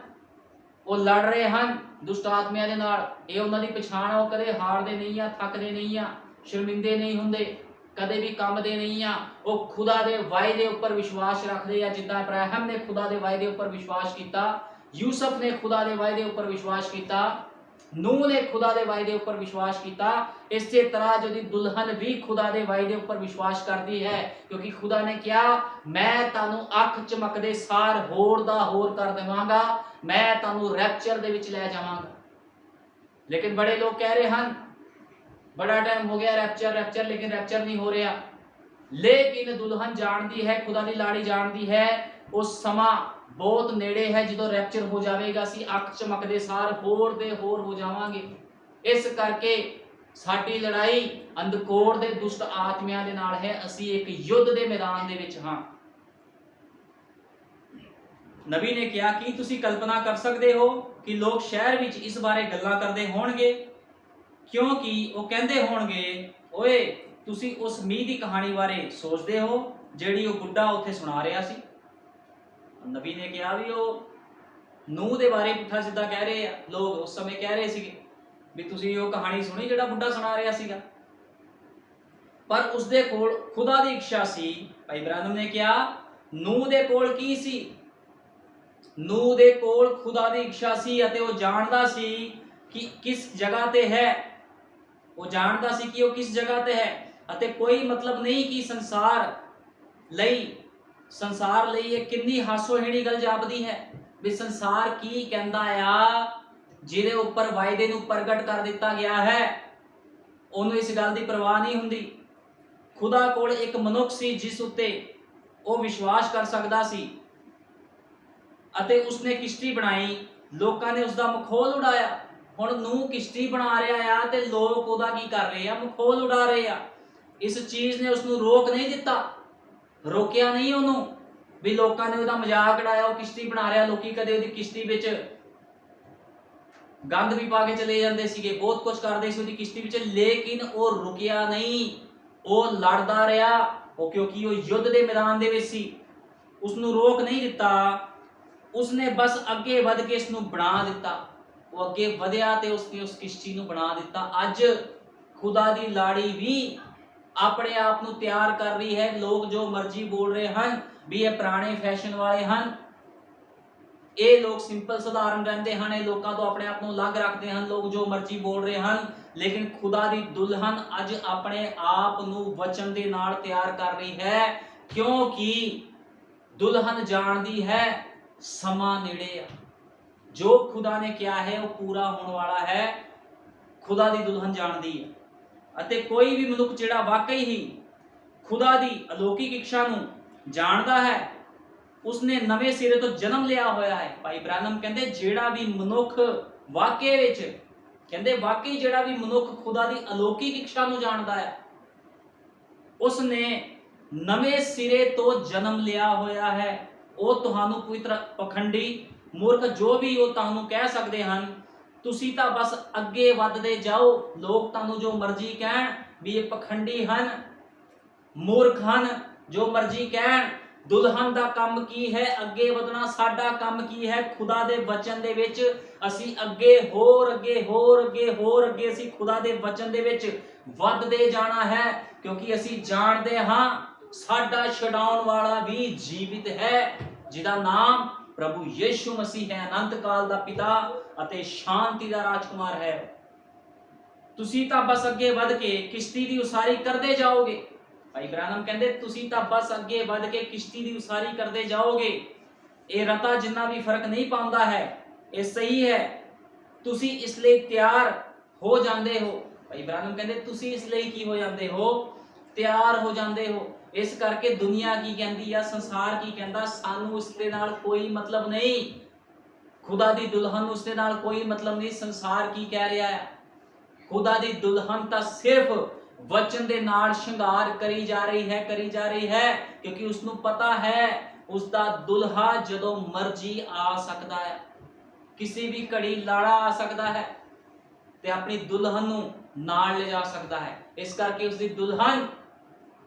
ਉਹ ਲੜ ਰਹੇ ਹਨ ਦੁਸ਼ਟ ਆਤਮਿਆਂ ਦੇ ਨਾਲ। ਇਹ ਉਹਨਾਂ ਦੀ ਪਛਾਣ ਆ, ਉਹ ਕਦੇ ਹਾਰਦੇ ਨਹੀਂ ਆ, ਥੱਕਦੇ ਨਹੀਂ ਆ, ਸ਼ਰਮਿੰਦੇ ਨਹੀਂ ਹੁੰਦੇ, ਕਦੇ ਵੀ ਕੰਬਦੇ ਨਹੀਂ ਆ। ਉਹ ਖੁਦਾ ਦੇ ਵਾਅਦੇ ਉੱਪਰ ਵਿਸ਼ਵਾਸ ਰੱਖਦੇ ਆ, ਜਿੱਦਾਂ ਇਬਰਾਹਿਮ ਨੇ ਖੁਦਾ ਦੇ ਵਾਅਦੇ ਉੱਪਰ ਵਿਸ਼ਵਾਸ ਕੀਤਾ, ਯੂਸਫ ਨੇ ਖੁਦਾ ਦੇ ਵਾਅਦੇ ਉੱਪਰ ਵਿਸ਼ਵਾਸ ਕੀਤਾ, ਨੂਹ ਨੇ ਖੁਦਾ ਦੇ ਵਾਅਦੇ ਉੱਪਰ ਵਿਸ਼ਵਾਸ ਕੀਤਾ। ਇਸੇ ਤਰ੍ਹਾਂ ਜਿਹਦੀ ਦੁਲਹਨ ਵੀ ਖੁਦਾ ਦੇ ਵਾਅਦੇ ਉੱਪਰ ਵਿਸ਼ਵਾਸ ਕਰਦੀ ਹੈ, ਕਿਉਂਕਿ ਖੁਦਾ ਨੇ ਕਿਹਾ ਮੈਂ ਤੁਹਾਨੂੰ ਅੱਖ ਚਮਕਦੇ ਸਾਰ ਹੋਰ ਦਾ ਹੋਰ ਕਰ ਦੇਵਾਂਗਾ, ਮੈਂ ਤੁਹਾਨੂੰ ਰੈਪਚਰ ਦੇ ਵਿੱਚ ਲੈ ਜਾਵਾਂਗਾ। ਲੇਕਿਨ ਬੜੇ ਲੋਕ ਕਹਿ ਰਹੇ ਹਨ ਬੜਾ ਟਾਈਮ ਹੋ ਗਿਆ ਰੈਪਚਰ ਰੈਪਚਰ, ਲੇਕਿਨ ਰੈਪਚਰ ਨਹੀਂ ਹੋ ਰਿਹਾ। ਲੇਕਿਨ ਦੁਲਹਨ ਜਾਣਦੀ ਹੈ, ਖੁਦਾ ਦੀ ਲਾੜੀ ਜਾਣਦੀ ਹੈ, ਉਹ ਸਮਾਂ ਬਹੁਤ ਨੇੜੇ ਹੈ ਜਦੋਂ ਰੈਪਚਰ ਹੋ ਜਾਵੇਗਾ, ਅਸੀਂ ਅੱਖ ਚਮਕਦੇ ਸਾਰ ਹੋਰ ਦੇ ਹੋਰ ਹੋ ਜਾਵਾਂਗੇ। ਇਸ ਕਰਕੇ ਸਾਡੀ ਲੜਾਈ ਅੰਧਕੋੜ ਦੇ ਦੁਸ਼ਟ ਆਤਮਿਆਂ ਦੇ ਨਾਲ ਹੈ, ਅਸੀਂ ਇੱਕ ਯੁੱਧ ਦੇ ਮੈਦਾਨ ਦੇ ਵਿੱਚ ਹਾਂ। ਨਬੀ ਨੇ ਕਿਹਾ ਕਿ ਤੁਸੀਂ ਕਲਪਨਾ ਕਰ ਸਕਦੇ ਹੋ ਕਿ ਲੋਕ ਸ਼ਹਿਰ ਵਿੱਚ ਇਸ ਬਾਰੇ ਗੱਲਾਂ ਕਰਦੇ ਹੋਣਗੇ, ਕਿਉਂਕਿ ਉਹ ਕਹਿੰਦੇ ਹੋਣਗੇ ਓਏ ਤੁਸੀਂ ਉਸ ਮੀਂਹ ਦੀ ਕਹਾਣੀ ਬਾਰੇ ਸੋਚਦੇ ਹੋ ਜਿਹੜੀ ਉਹ ਬੁੱਢਾ ਉੱਥੇ ਸੁਣਾ ਰਿਹਾ ਸੀ। ਨਬੀ ਨੇ ਕਿਹਾ ਵੀ ਉਹ ਨੂਹ ਦੇ ਬਾਰੇ ਪੁੱਠਾ ਸਿੱਧਾ ਕਹਿ ਰਹੇ ਆ ਲੋਕ, ਉਸ ਸਮੇਂ ਕਹਿ ਰਹੇ ਸੀਗੇ ਵੀ ਤੁਸੀਂ ਉਹ ਕਹਾਣੀ ਸੁਣੀ ਜਿਹੜਾ ਬੁੱਢਾ ਸੁਣਾ ਰਿਹਾ ਸੀਗਾ। ਪਰ ਉਸਦੇ ਕੋਲ ਖੁਦਾ ਦੀ ਇੱਛਾ ਸੀ। ਭਾਈ ਇਬਰਾਹਿਮ ਨੇ ਕਿਹਾ ਨੂਹ ਦੇ ਕੋਲ ਕੀ ਸੀ? ਨੂਹ ਦੇ ਕੋਲ ਖੁਦਾ ਦੀ ਇੱਛਾ ਸੀ, ਅਤੇ ਉਹ ਜਾਣਦਾ ਸੀ ਕਿ ਕਿਸ ਜਗ੍ਹਾ ਤੇ ਹੈ, ਉਹ ਜਾਣਦਾ ਸੀ ਕਿ ਉਹ ਕਿਸ ਜਗ੍ਹਾ ਤੇ ਹੈ। ਅਤੇ ਕੋਈ ਮਤਲਬ ਨਹੀਂ ਕਿ ਸੰਸਾਰ ਲਈ ਇਹ ਕਿੰਨੀ ਹਾਸੋਹੀਣੀ ਗੱਲ ਜਾਪਦੀ ਹੈ ਵੀ ਸੰਸਾਰ ਕੀ ਕਹਿੰਦਾ ਆ, ਜਿਹਦੇ ਉੱਪਰ ਵਾਅਦੇ ਨੂੰ ਪ੍ਰਗਟ ਕਰ ਦਿੱਤਾ ਗਿਆ ਹੈ, ਉਹਨੂੰ ਇਸ ਗੱਲ ਦੀ ਪਰਵਾਹ ਨਹੀਂ ਹੁੰਦੀ। ਖੁਦਾ ਕੋਲ ਇੱਕ ਮਨੁੱਖ ਸੀ ਜਿਸ ਉੱਤੇ ਉਹ ਵਿਸ਼ਵਾਸ ਕਰ ਸਕਦਾ ਸੀ, ਅਤੇ ਉਸਨੇ ਕਿਸ਼ਤੀ ਬਣਾਈ, ਲੋਕਾਂ ਨੇ ਉਸਦਾ ਮਖੌਲ ਉਡਾਇਆ। ਹੁਣ ਨੂਹ ਕਿਸ਼ਤੀ ਬਣਾ ਰਿਹਾ ਆ ਤੇ ਲੋਕ ਉਹਦਾ ਕੀ ਕਰ ਰਹੇ ਆ? ਮਖੌਲ ਉਡਾ ਰਹੇ ਆ। ਇਸ ਚੀਜ਼ ਨੇ ਉਸਨੂੰ ਰੋਕ ਨਹੀਂ ਦਿੱਤਾ, ਰੋਕਿਆ ਨਹੀਂ ਉਹਨੂੰ ਵੀ ਲੋਕਾਂ ਨੇ ਉਹਦਾ ਮਜ਼ਾਕ ਉਡਾਇਆ, ਉਹ ਕਿਸ਼ਤੀ ਬਣਾ ਰਿਹਾ, ਲੋਕੀ ਕਦੇ ਉਹਦੀ ਕਿਸ਼ਤੀ ਵਿੱਚ ਗੰਦ ਵੀ ਪਾ ਕੇ ਚਲੇ ਜਾਂਦੇ ਸੀਗੇ, ਬਹੁਤ ਕੁਝ ਕਰਦੇ ਸੀ ਉਹਦੀ ਕਿਸ਼ਤੀ ਵਿੱਚ, ਲੇਕਿਨ ਉਹ ਰੁਕਿਆ ਨਹੀਂ, ਉਹ ਲੜਦਾ ਰਿਹਾ। ਉਹ ਕਿਉਂਕਿ ਉਹ ਯੁੱਧ ਦੇ ਮੈਦਾਨ ਦੇ ਵਿੱਚ ਸੀ, ਉਸਨੂੰ ਰੋਕ ਨਹੀਂ ਦਿੱਤਾ, ਉਸਨੇ ਬਸ ਅੱਗੇ ਵਧ ਕੇ ਇਸ ਨੂੰ ਬਣਾ ਦਿੱਤਾ। ਉਹ ਅੱਗੇ ਵਧਿਆ ਤੇ ਉਸਨੇ ਉਸ ਕਿਸ਼ਤੀ ਨੂੰ ਬਣਾ ਦਿੱਤਾ। ਅੱਜ ਖੁਦਾ ਦੀ ਲਾੜੀ ਵੀ ਆਪਣੇ ਆਪ ਨੂੰ ਤਿਆਰ ਕਰ ਰਹੀ ਹੈ। ਲੋਕ ਜੋ ਮਰਜ਼ੀ ਬੋਲ ਰਹੇ ਹਨ ਵੀ ਇਹ ਪੁਰਾਣੇ ਫੈਸ਼ਨ ਵਾਲੇ ਹਨ, ਇਹ ਲੋਕ ਸਿੰਪਲ ਸਧਾਰਨ ਰਹਿੰਦੇ ਹਨ, ਇਹ ਲੋਕਾਂ ਤੋਂ ਆਪਣੇ ਆਪ ਨੂੰ ਅਲੱਗ ਰੱਖਦੇ ਹਨ, ਲੋਕ ਜੋ ਮਰਜ਼ੀ ਬੋਲ ਰਹੇ ਹਨ, ਲੇਕਿਨ ਖੁਦਾ ਦੀ ਦੁਲਹਨ ਅੱਜ ਆਪਣੇ ਆਪ ਨੂੰ ਵਚਨ ਦੇ ਨਾਲ ਤਿਆਰ ਕਰ ਰਹੀ ਹੈ, ਕਿਉਂਕਿ ਦੁਲਹਨ ਜਾਣਦੀ ਹੈ ਸਮਾਂ ਨੇੜੇ ਆ, ਜੋ ਖੁਦਾ ਨੇ ਕਿਹਾ ਹੈ ਉਹ ਪੂਰਾ ਹੋਣ ਵਾਲਾ ਹੈ। ਖੁਦਾ ਦੀ ਦੁਲਹਨ ਜਾਣਦੀ ਹੈ, ਅਤੇ ਕੋਈ ਵੀ ਮਨੁੱਖ ਜਿਹੜਾ ਵਾਕਈ ਹੀ ਖੁਦਾ ਦੀ ਅਲੌਕਿਕ ਇੱਛਾ ਨੂੰ ਜਾਣਦਾ ਹੈ ਉਸਨੇ ਨਵੇਂ ਸਿਰੇ ਤੋਂ ਜਨਮ ਲਿਆ ਹੋਇਆ ਹੈ। ਭਾਈ ਬ੍ਰਾਹਨਮ ਕਹਿੰਦੇ ਜਿਹੜਾ ਵੀ ਮਨੁੱਖ ਵਾਕਈ ਵਿੱਚ ਕਹਿੰਦੇ ਵਾਕਈ ਜਿਹੜਾ ਵੀ ਮਨੁੱਖ ਖੁਦਾ ਦੀ ਅਲੌਕਿਕ ਇੱਛਾ ਨੂੰ ਜਾਣਦਾ ਹੈ ਉਸਨੇ ਨਵੇਂ ਸਿਰੇ ਤੋਂ ਜਨਮ ਲਿਆ ਹੋਇਆ ਹੈ। ਉਹ ਤੁਹਾਨੂੰ ਪਵਿੱਤਰ ਪਖੰਡੀ ਮੂਰਖ ਜੋ ਵੀ ਉਹ ਤੁਹਾਨੂੰ ਕਹਿ ਸਕਦੇ ਹਨ, ਤੁਸੀਂ ਤਾਂ ਬਸ ਅੱਗੇ ਵੱਧਦੇ ਜਾਓ। ਲੋਕ ਤੁਹਾਨੂੰ ਜੋ ਮਰਜ਼ੀ ਕਹਿਣ ਵੀ ਇਹ ਪਖੰਡੀ ਹਨ, ਮੂਰਖ ਹਨ, ਜੋ ਮਰਜ਼ੀ ਕਹਿਣ। ਦੁਲਹਨ ਦਾ ਕੰਮ ਕੀ ਹੈ? ਅੱਗੇ ਵਧਣਾ। ਸਾਡਾ ਕੰਮ ਕੀ ਹੈ? ਖੁਦਾ ਦੇ ਵਚਨ ਦੇ ਵਿੱਚ ਅਸੀਂ ਅੱਗੇ ਹੋਰ ਅੱਗੇ ਹੋਰ ਅੱਗੇ ਹੋਰ ਅੱਗੇ ਅਸੀਂ ਖੁਦਾ ਦੇ ਵਚਨ ਦੇ ਵਿੱਚ ਵੱਧਦੇ ਜਾਣਾ ਹੈ, ਕਿਉਂਕਿ ਅਸੀਂ ਜਾਣਦੇ ਹਾਂ ਸਾਡਾ ਛਡਾਉਣ ਵਾਲਾ ਵੀ ਜੀਵਿਤ ਹੈ, ਜਿਹਦਾ ਨਾਮ ਪ੍ਰਭੂ ਯੀਸ਼ੂ ਮਸੀਹ ਹੈ, ਅਨੰਤ ਕਾਲ ਦਾ ਪਿਤਾ ਅਤੇ ਸ਼ਾਂਤੀ ਦਾ ਰਾਜਕੁਮਾਰ ਹੈ। ਤੁਸੀਂ ਤਾਂ ਬਸ ਅੱਗੇ ਵੱਧ ਕੇ ਕਿਸ਼ਤੀ ਦੀ ਉਸਾਰੀ ਕਰਦੇ ਜਾਓਗੇ। ਭਾਈ ਬ੍ਰਾਹਨਮ ਕਹਿੰਦੇ ਤੁਸੀਂ ਤਾਂ ਬਸ ਅੱਗੇ ਵੱਧ ਕੇ ਕਿਸ਼ਤੀ ਦੀ ਉਸਾਰੀ ਕਰਦੇ ਜਾਓਗੇ। ਇਹ ਰਤਾ ਜਿੰਨਾ ਵੀ ਫਰਕ ਨਹੀਂ ਪਾਉਂਦਾ ਹੈ, ਇਹ ਸਹੀ ਹੈ। ਤੁਸੀਂ ਇਸ ਲਈ ਤਿਆਰ ਹੋ ਜਾਂਦੇ ਹੋ। ਭਾਈ ਬ੍ਰਾਹਨਮ ਕਹਿੰਦੇ ਤੁਸੀਂ ਇਸ ਲਈ ਕੀ ਹੋ ਜਾਂਦੇ ਹੋ? ਤਿਆਰ ਹੋ ਜਾਂਦੇ ਹੋ। ਇਸ ਕਰਕੇ ਦੁਨੀਆ ਕੀ ਕਹਿੰਦੀ ਆ, ਸੰਸਾਰ ਕੀ ਕਹਿੰਦਾ, ਸਾਨੂੰ ਉਸ ਦੇ ਨਾਲ ਕੋਈ ਮਤਲਬ ਨਹੀਂ। ਖੁਦਾ ਦੀ ਦੁਲਹਨ ਉਸ ਦੇ ਨਾਲ ਕੋਈ ਮਤਲਬ ਨਹੀਂ। ਸੰਸਾਰ ਕੀ ਕਹਿ ਰਿਹਾ ਹੈ? ਖੁਦਾ ਦੀ ਦੁਲਹਨ ਤਾਂ ਸਿਰਫ ਵਚਨ ਦੇ ਨਾਲ ਸ਼ਿੰਗਾਰ ਕਰੀ ਜਾ ਰਹੀ ਹੈ, ਕਿਉਂਕਿ ਉਸ ਨੂੰ ਪਤਾ ਹੈ ਉਸ ਦਾ ਦੁਲਹਾ ਜਦੋਂ ਮਰਜ਼ੀ ਆ ਸਕਦਾ ਹੈ। ਕਿਸੇ ਵੀ ਘੜੀ ਲਾੜਾ ਆ ਸਕਦਾ ਹੈ ਤੇ ਆਪਣੀ ਦੁਲਹਨ ਨੂੰ ਨਾਲ ਲੈ ਜਾ ਸਕਦਾ ਹੈ। ਇਸ ਕਰਕੇ ਉਸ ਦੀ ਦੁਲਹਨ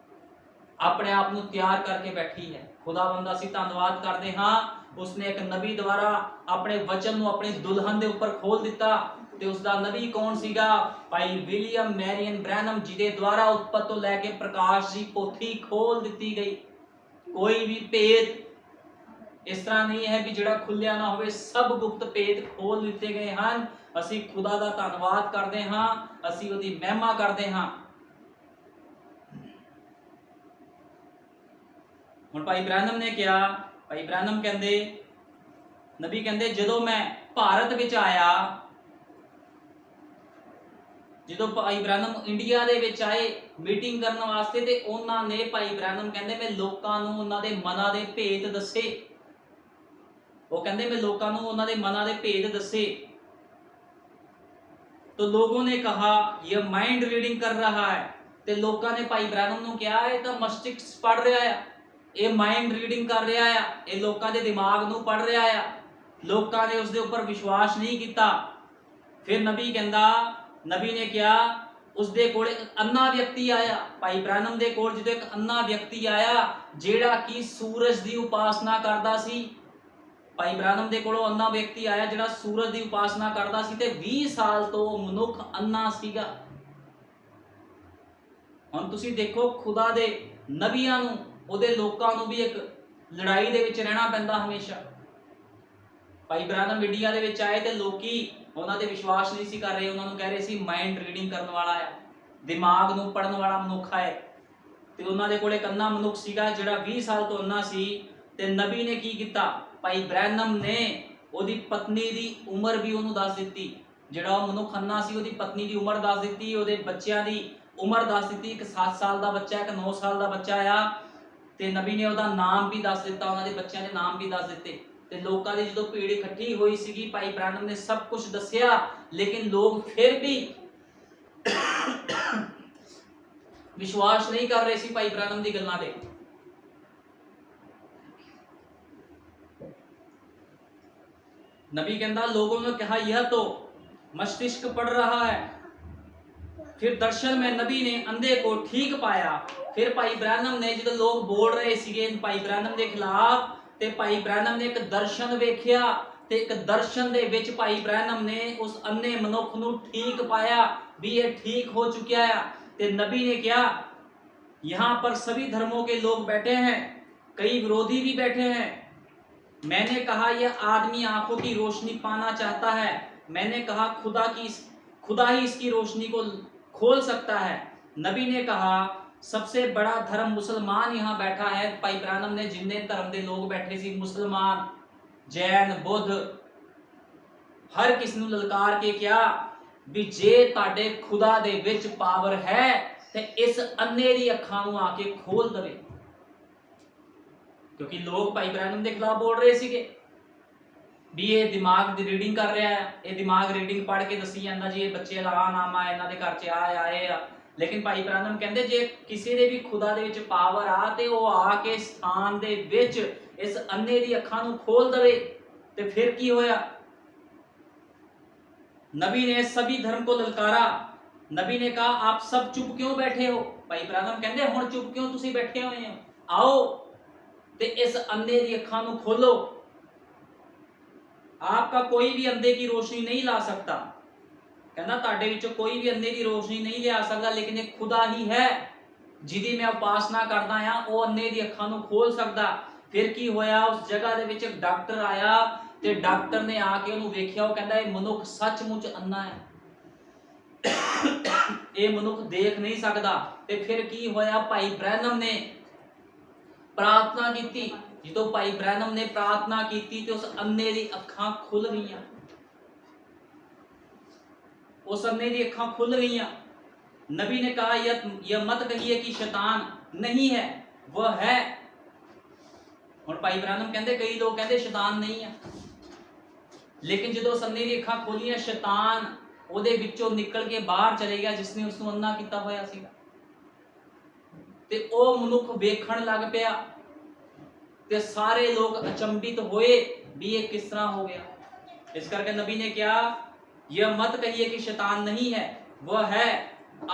ਆਪਣੇ ਆਪ ਨੂੰ ਤਿਆਰ ਕਰਕੇ ਬੈਠੀ ਹੈ। ਖੁਦਾਵੰਦ ਅਸੀਂ ਧੰਨਵਾਦ ਕਰਦੇ ਹਾਂ, ਉਸਨੇ ਇੱਕ ਨਬੀ ਦੁਆਰਾ ਆਪਣੇ ਵਚਨ ਨੂੰ ਆਪਣੀ ਦੁਲਹਨ ਦੇ ਉੱਪਰ ਖੋਲ ਦਿੱਤਾ। ਤੇ ਉਸ ਦਾ ਨਬੀ ਕੌਣ ਸੀਗਾ? ਭਾਈ ਵਿਲੀਅਮ ਮੈਰੀਅਨ ਬ੍ਰੈਨਮ, ਜਿਹਦੇ ਦੁਆਰਾ ਉਤਪਤ ਤੋਂ ਲੈ ਕੇ ਪ੍ਰਕਾਸ਼ ਦੀ ਪੋਥੀ ਖੋਲ ਦਿੱਤੀ ਗਈ। ਕੋਈ ਵੀ ਭੇਦ ਇਸ ਤਰ੍ਹਾਂ ਨਹੀਂ ਹੈ ਵੀ ਜਿਹੜਾ ਖੁੱਲਿਆ ਨਾ ਹੋਵੇ। ਸਭ ਗੁਪਤ ਭੇਦ ਖੋਲ ਦਿੱਤੇ ਗਏ ਹਨ। ਅਸੀਂ ਖੁਦਾ ਦਾ ਧੰਨਵਾਦ ਕਰਦੇ ਹਾਂ, ਅਸੀਂ ਉਹਦੀ ਮਹਿਮਾ ਕਰਦੇ ਹਾਂ। ਹੁਣ ਭਾਈ ਬ੍ਰਾਹਨਮ ਨੇ ਕਿਹਾ, ਭਾਈ ਬ੍ਰਾਹਨਮ ਕਹਿੰਦੇ, ਨਬੀ ਕਹਿੰਦੇ ਜਦੋਂ ਮੈਂ ਭਾਰਤ ਵਿੱਚ ਆਇਆ, ਜਦੋਂ ਭਾਈ ਬ੍ਰਾਹਨਮ ਇੰਡੀਆ ਦੇ ਵਿੱਚ ਆਏ ਮੀਟਿੰਗ ਕਰਨ ਵਾਸਤੇ, ਤੇ ਉਹਨਾਂ ਨੇ ਭਾਈ ਬ੍ਰਾਹਨਮ ਕਹਿੰਦੇ ਮੈਂ ਲੋਕਾਂ ਨੂੰ ਉਹਨਾਂ ਦੇ ਮਨਾਂ ਦੇ ਭੇਦ ਦੱਸੇ। ਉਹ ਕਹਿੰਦੇ ਮੈਂ ਲੋਕਾਂ ਨੂੰ ਉਹਨਾਂ ਦੇ ਮਨਾਂ ਦੇ ਭੇਦ ਦੱਸੇ। तो लोगों ने कहा यह माइंड रीडिंग कर रहा है। ਤੇ ਲੋਕਾਂ ਨੇ ਭਾਈ ਬ੍ਰਾਹਨਮ ਨੂੰ ਕਿਹਾ ਇਹ ਤਾਂ ਮਸਤਿਸ਼ਕ ਪੜ ਰਿਹਾ ਆ, ਇਹ ਮਾਈਂਡ ਰੀਡਿੰਗ ਕਰ ਰਿਹਾ ਆ, ਇਹ ਲੋਕਾਂ ਦੇ ਦਿਮਾਗ ਨੂੰ ਪੜ ਰਿਹਾ ਆ। ਲੋਕਾਂ ਨੇ ਉਸ ਦੇ ਉੱਪਰ ਵਿਸ਼ਵਾਸ ਨਹੀਂ ਕੀਤਾ। ਫਿਰ ਨਬੀ ਕਹਿੰਦਾ, ਨਬੀ ਨੇ ਕਿਹਾ ਉਸ ਦੇ ਕੋਲ ਇੱਕ ਅੰਨਾ ਵਿਅਕਤੀ ਆਇਆ। ਭਾਈ ਬ੍ਰਾਹਨਮ ਦੇ ਕੋਲ ਜਦੋਂ ਇੱਕ ਅੰਨਾ ਵਿਅਕਤੀ ਆਇਆ ਜਿਹੜਾ ਕਿ ਸੂਰਜ ਦੀ ਉਪਾਸਨਾ ਕਰਦਾ ਸੀ। ਭਾਈ ਬ੍ਰਾਹਨਮ ਦੇ ਕੋਲੋਂ ਅੰਨਾ ਵਿਅਕਤੀ ਆਇਆ ਜਿਹੜਾ ਸੂਰਜ ਦੀ ਉਪਾਸਨਾ ਕਰਦਾ ਸੀ ਤੇ 20 ਸਾਲ ਤੋਂ ਮਨੁੱਖ ਅੰਨਾ ਸੀਗਾ। ਹੁਣ ਤੁਸੀਂ ਦੇਖੋ ਖੁਦਾ ਦੇ ਨਬੀਆਂ ਨੂੰ, ਉਹਦੇ ਲੋਕਾਂ ਨੂੰ ਵੀ ਇੱਕ ਲੜਾਈ ਦੇ ਵਿੱਚ ਰਹਿਣਾ ਪੈਂਦਾ ਹਮੇਸ਼ਾ। ਭਾਈ ਬ੍ਰਾਹਨਮ ਇੰਡੀਆ ਦੇ ਵਿੱਚ ਆਏ ਤੇ ਲੋਕੀ ਉਹਨਾਂ ਤੇ ਵਿਸ਼ਵਾਸ ਨਹੀਂ ਸੀ ਕਰ ਰਹੇ। ਉਹਨਾਂ ਨੂੰ ਕਹਿ ਰਹੇ ਸੀ ਮਾਈਂਡ ਰੀਡਿੰਗ ਕਰਨ ਵਾਲਾ ਆ, ਦਿਮਾਗ ਨੂੰ ਪੜਨ ਵਾਲਾ ਮਨੁੱਖ ਹੈ। ਤੇ ਉਹਨਾਂ ਦੇ ਕੋਲ ਇੱਕ ਅੰਨਾ ਮਨੁੱਖ ਸੀਗਾ ਜਿਹੜਾ 20 ਸਾਲ ਤੋਂ ਅੰਨਾ ਸੀ। ਤੇ ਨਬੀ ਨੇ ਕੀ ਕੀਤਾ? ਭਾਈ ਬ੍ਰਾਹਨਮ ਨੇ ਉਹਦੀ ਪਤਨੀ ਦੀ ਉਮਰ ਵੀ ਉਹਨੂੰ ਦੱਸ ਦਿੱਤੀ। ਜਿਹੜਾ ਉਹ ਮਨੁੱਖ ਅੰਨਾ ਸੀ ਉਹਦੀ ਪਤਨੀ ਦੀ ਉਮਰ ਦੱਸ ਦਿੱਤੀ, ਉਹਦੇ ਬੱਚਿਆਂ ਦੀ ਉਮਰ ਦੱਸ ਦਿੱਤੀ। ਇੱਕ 7 ਸਾਲ ਦਾ ਬੱਚਾ, ਇੱਕ 9 ਸਾਲ ਦਾ ਬੱਚਾ ਆ। ਤੇ ਨਬੀ ਨੇ ਉਹਦਾ ਨਾਮ ਵੀ ਦੱਸ ਦਿੱਤਾ, ਉਹਨਾਂ ਦੇ ਬੱਚਿਆਂ ਦੇ ਨਾਮ ਵੀ ਦੱਸ ਦਿੱਤੇ। ਤੇ ਲੋਕਾਂ ਦੀ ਜਦੋਂ ਭੀੜ ਇਕੱਠੀ ਹੋਈ ਸੀਗੀ, ਭਾਈ ਬ੍ਰਾਹਨਮ ਨੇ ਸਭ ਕੁਝ ਦੱਸਿਆ, ਲੇਕਿਨ ਲੋਕ ਫਿਰ ਵੀ ਵਿਸ਼ਵਾਸ ਨਹੀਂ ਕਰ ਰਹੇ ਸੀ ਭਾਈ ਬ੍ਰਾਹਨਮ ਦੀ ਗੱਲਾਂ ਤੇ। नबी कहता लोगों ने कहा यह तो मस्तिष्क पढ़ रहा है। फिर दर्शन में नबी ने अंधे को ठीक पाया। फिर भाई ब्राह्नम ने जो लोग बोल रहे सीगे भाई ब्राह्नम के खिलाफ, ते भाई ब्राह्नम ने एक दर्शन वेख्या ते एक दर्शन दे विच भाई ब्राह्नम ने उस अन्ने मनुख नूं ठीक पाया भी ये ठीक हो चुका है। ते नबी ने कहा यहाँ पर सभी धर्मों के लोग बैठे हैं, कई विरोधी भी बैठे हैं। मैंने कहा यह आदमी आंखों की रोशनी पाना चाहता है। मैंने कहा खुदा ही इसकी रोशनी को खोल सकता है। नबी ने कहा सबसे बड़ा धर्म मुसलमान यहाँ बैठा है। भाई ब्राह्नम ने जिन्ने धर्म के लोग बैठे सी, मुसलमान, जैन, बुद्ध, हर किसी नूं ललकार के क्या भी जे तुहाडे खुदा दे विच पावर है ते इस अन्ने दी अखां नूं आके खोल दवे। ਕਿਉਂਕਿ ਲੋਕ ਭਾਈ ਬ੍ਰੈਨਮ ਦੇ ਖਿਲਾਫ ਬੋਲ ਰਹੇ ਸੀਗੇ ਵੀ ਇਹ ਦਿਮਾਗ ਦੀ ਰੀਡਿੰਗ ਕਰ ਰਿਹਾ ਹੈ, ਇਹ ਦਿਮਾਗ ਰੀਡਿੰਗ ਪੜ੍ਹ ਕੇ ਦੱਸੀ ਜਾਂਦਾ ਜੀ ਇਹ ਬੱਚੇ ਦਾ ਆ ਨਾਮ ਆ, ਇਹਨਾਂ ਦੇ ਘਰ 'ਚ ਆਏ ਆ। ਲੇਕਿਨ ਭਾਈ ਬ੍ਰੈਨਮ ਕਹਿੰਦੇ ਜੇ ਕਿਸੇ ਦੇ ਵੀ ਖੁਦਾ ਦੇ ਵਿੱਚ ਪਾਵਰ ਆ ਤੇ ਉਹ ਆ ਕੇ ਸਥਾਨ ਦੇ ਵਿੱਚ ਇਸ ਅੰਨੇ ਦੀ ਅੱਖਾਂ ਨੂੰ ਖੋਲ ਦੇਵੇ ਤੇ ਫਿਰ ਕੀ ਹੋਇਆ। नबी ने सभी धर्म को ललकारा। नबी ने कहा आप सब चुप क्यों बैठे हो। भाई ब्रैनम कहते हुण चुप क्यों तुसी बैठे हुए हो, आओ ते इस अंधे दी अखां नूं खोलो। आपका कोई भी अंधे की रोशनी नहीं ला सकता, कहना तुहाडे विचों कोई भी अंधे की रोशनी नहीं लिया सकता, लेकिन एक खुदा ही है जिहदी मैं उपासना करदा हां, वो अंधे दी अखां नूं खोल सकदा। फिर की होया, उस जगह दे विच एक डॉक्टर आया ते डॉक्टर ने आके उन्होंने वेख्या, वो कहता है मनुख सचमुच अन्ना है, ये मनुख देख नहीं सकता। ते फिर की होया, भाई ब्रैनम ने प्रार्थना की। जो भाई ब्रैनम ने प्रार्थना की तो उस अन्ने दी अखां खुल गईयां, उस अन्ने दी अखां खुल गईयां। नबी ने कहा यह मत कहिए कि शैतान नहीं है, वह है। हुण भाई ब्रैनम कहते कई लोग कहते शैतान नहीं है, लेकिन जो अन्ने दी अखां खोलियां शैतान ਉਹਦੇ ਵਿੱਚੋਂ ਨਿਕਲ ਕੇ ਬਾਹਰ ਚਲੇ ਗਿਆ ਜਿਸਨੇ ਉਸ ਨੂੰ ਅੰਨਾ ਕੀਤਾ ਹੋਇਆ ਸੀਗਾ। ਤੇ ਉਹ ਮਨੁੱਖ ਵੇਖਣ ਲੱਗ ਪਿਆ ਤੇ ਸਾਰੇ ਲੋਕ ਅਚੰਭਿਤ ਹੋਏ ਵੀ ਇਹ ਕਿਸ ਤਰ੍ਹਾਂ ਹੋ ਗਿਆ। ਇਸ ਕਰਕੇ नबी ने क्या, यह मत कहिए कि शैतान नहीं है, वह है।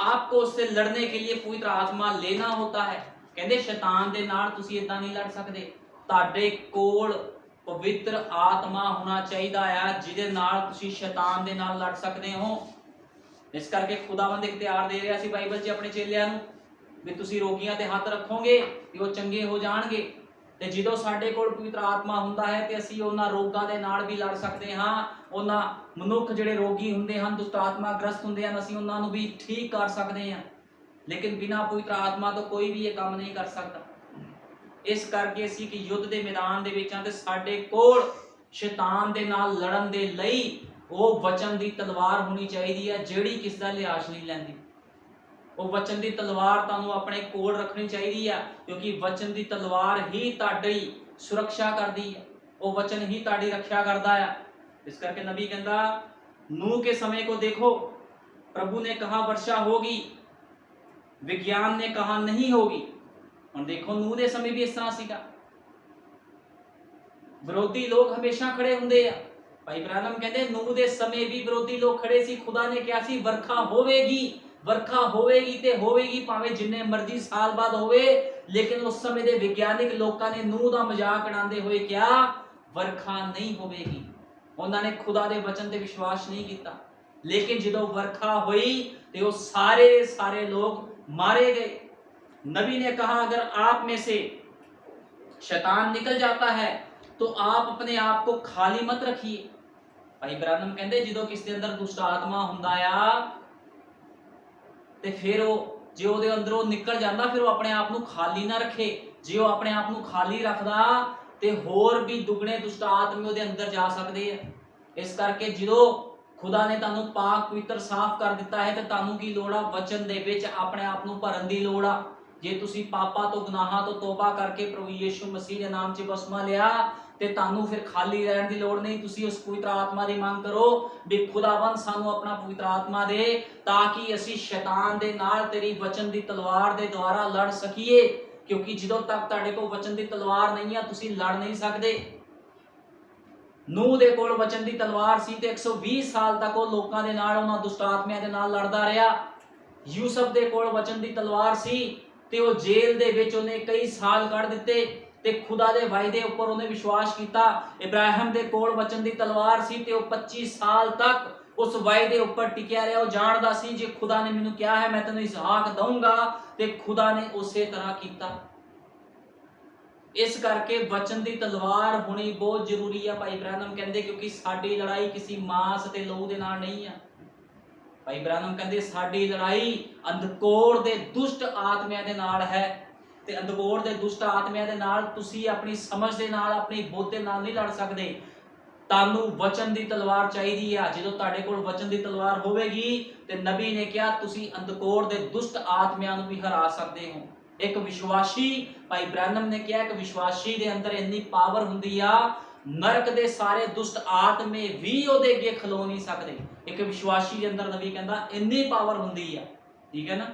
आपको उससे लड़ने के लिए पवित्र आत्मा लेना होता है। कहते शैतान दे नाल तुसी इदां नहीं लड़ सकदे, ਤੁਹਾਡੇ ਕੋਲ पवित्र आत्मा होना चाहिए है जिहदे नाल तुसी शैतान दे नाल लड़ सकते हो। इस करके खुदावंद इख्तियार दे रहा सी बाइबल च अपने चेलियां नूं भी तुसी रोगियां ते हथ रखोगे ते वो चंगे हो जाणगे। ते जदों साडे कोल पवित्र आत्मा हुंदा है ते असीं उन्हां रोगां दे नाल भी लड़ सकते हां। उन्हां मनुख जिहड़े रोगी हुंदे हन, दुष्ट आत्मा ग्रस्त हुंदे हन, असीं उन्हां नूं भी ठीक कर सकते हां। लेकिन बिना पवित्र आत्मा तो कोई भी ये काम नहीं कर सकता। इस करके असीं कि युद्ध के मैदान दे विच आं ते साडे कोल शैतान दे नाल लड़न दे लई वो वचन दी तलवार होनी चाहिए है जिहड़ी किस दा लिहाज नहीं लैंदी। वो वचन दी तलवार तुहानूं अपने कोल रखनी चाहिए है, क्योंकि वचन दी तलवार ही तुहाडी सुरक्षा करदी है, वो वचन ही तुहाडी रक्षा करदा है। इस करके नबी कहंदा नूह के समय को देखो, प्रभु ने कहा वर्षा होगी, विज्ञान ने कहा नहीं होगी। ਹੁਣ देखो नूह दे समय भी इस तरह सीगा, विरोधी लोग हमेशा खड़े हुंदे आ। भाई ब्रैनम कहते नूह दे समय भी विरोधी लोग खड़े सी। खुदा ने कहा सी वर्खा होवेगी, वर्खा होवेगी ते होवेगी भावें जिन्ने मर्जी साल बाद होवे। लेकिन उस समय दे विज्ञानिक लोगों ने नूह दा मजाक उड़ाते हुए क्या, वर्खा नहीं होवेगी। उन्होंने खुदा दे वचन ते विश्वास नहीं किया। लेकिन जदों वर्खा हुई ते वो सारे लोग मारे गए। नबी ने कहा अगर आप में से शैतान निकल जाता है तो आप अपने आप को खाली मत रखिए। भाई ब्रैनम कहते जो किसी के अंदर दुष्ट आत्मा हुंदा आ ते फिर वो जे उहदे अंदरों निकल जाता फिर वो अपने आप को खाली ना रखे। जे वो अपने आप को खाली रखदा ते होर भी दुगने दुष्ट आत्मे उहदे अंदर जा सकते हैं। इस करके जो खुदा ने तुहानूं पाक पवित्र साफ कर दिता है तो तुहानूं की लोड़ आ, वचन दे विच अपने आप को भरन दी लोड़ आ। जे तुसी पापा तो गुनाहां तो तौबा करके प्रभु यीशु मसीह के नाम च बसमा लिया ते तानू फिर खाली रहने की लोड़ नहीं। तुसी उस पवित्र आत्मा की मांग करो भी खुदावंद सानू अपना पवित्र आत्मा दे ताकि असी शैतान दे नाल तेरी वचन की तलवार दे द्वारा लड़ सकीए। क्योंकि जदों तक तुहाडे कोल वचन की तलवार नहीं है तुसी लड़ नहीं सकदे। नूह दे कोल वचन की तलवार सी ते 120 साल तक वो लोकां दे नाल उन्हां दुष्ट आत्मियां दे नाल लड़दा रहा। यूसुफ दे कोल वचन की तलवार सी ते वो जेल दे विच उन्हें कई साल कढ़ दिते ते खुदा दे वायदे उपर उन्हें विश्वास किया। इब्राहिम दे कोल वचन की तलवार सी ते वो 25 साल तक उस वायदे उपर टिकिया रहा। वो जानदा सी जे खुदा ने मैनूं कहा है मैं तैनूं इसहाक दूंगा ते खुदा ने उसे तरह किया। इस करके वचन की तलवार होनी बहुत जरूरी है। भाई ब्रैनम कहते क्योंकि साडी लड़ाई किसी मांस ते लहू दे नाल नहीं है। भाई ब्रैनम कहते साडी लड़ाई अंधकोर दे दुष्ट आत्मियां दे नाल है ते अंधकोर दे दुष्ट आत्मियां दे नाल तुसी अपनी समझ दे नाल अपनी बुद्ध दे नाल नहीं लड़ सकदे। तानू वचन की तलवार चाहिए है। जो तुहाडे कोल वचन की तलवार होवेगी ते नबी ने कहा तुसी अंधकोर दे दुष्ट आत्मियां नूं भी हरा सकदे हो। ਇੱਕ ਵਿਸ਼ਵਾਸੀ, ਭਾਈ ਬ੍ਰੈਨਮ ਨੇ ਕਿਹਾ, ਇੱਕ ਵਿਸ਼ਵਾਸੀ ਦੇ ਅੰਦਰ ਇੰਨੀ ਪਾਵਰ ਹੁੰਦੀ ਆ, ਨਰਕ ਦੇ ਸਾਰੇ ਦੁਸ਼ਟ ਆਤਮੇ ਵੀ ਉਹਦੇ ਅੱਗੇ ਖਲੋ ਨਹੀਂ ਸਕਦੇ। ਇੱਕ ਵਿਸ਼ਵਾਸੀ ਦੇ ਅੰਦਰ ਨਬੀ ਕਹਿੰਦਾ ਇੰਨੀ ਪਾਵਰ ਹੁੰਦੀ ਆ, ਠੀਕ ਹੈ ਨਾ।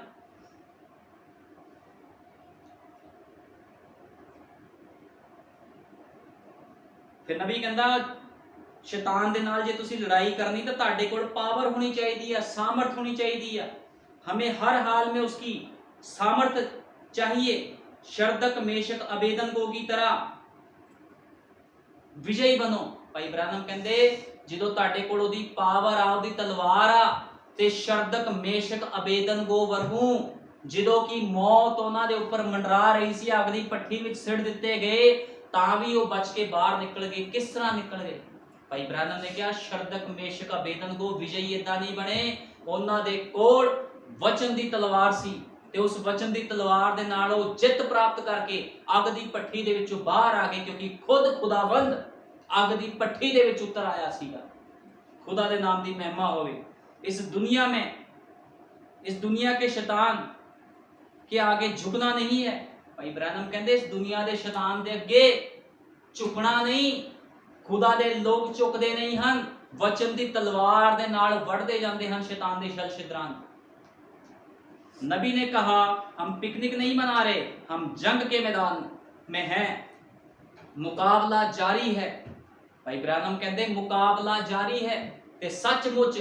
ਫਿਰ ਨਬੀ ਕਹਿੰਦਾ ਸ਼ੈਤਾਨ ਦੇ ਨਾਲ ਜੇ ਤੁਸੀਂ ਲੜਾਈ ਕਰਨੀ ਤਾਂ ਤੁਹਾਡੇ ਕੋਲ ਪਾਵਰ ਹੋਣੀ ਚਾਹੀਦੀ ਆ, ਸਾਮਰਥ ਹੋਣੀ ਚਾਹੀਦੀ ਆ। हमें हर हाल में उसकी सामर्थ्य चाहिए। शर्दक मेशक अबेदनगो की तरह विजयी बनो। भाई ब्रैनम कहते जो तुहाडे कोल ओहदी पावर आ, ओहदी तलवार आ, ते शर्दक मेशक अबेदनगो वरगू जो कि मौत उन्हां दे उपर मंडरा रही सी, अग दी भट्ठी विच सिट दिते गए तां भी वो बच के बाहर निकल गए। किस तरह निकल गए? भाई ब्रैनम ने कहा शर्दक मेशक अबेदनगो विजयी इदां नहीं बने, उन्हां दे कोल वचन दी तलवार सी ते उस वचन दी तलवार दे नाल वो जित प्राप्त करके अग दी भट्ठी दे विचों बाहर आ गए, क्योंकि खुद खुदावंद अग दी भट्ठी दे विच उतर आया सीगा। खुदा दे नाम दी महिमा होवे। इस दुनिया के शैतान के आगे झुकना नहीं है। भाई ब्रैनम कहंदे इस दुनिया दे शैतान दे अगे झुकना नहीं। खुदा दे लोग झुकदे नहीं हन, वचन दी तलवार दे नाल वढ़दे जांदे हन शैतान दे छल छिद्रां। नबी ने कहा हम पिकनिक नहीं मना रहे, हम जंग के मैदान में हैं, मुकाबला जारी है। भाई ब्रैनम कहते मुकाबला जारी है ते सचमुच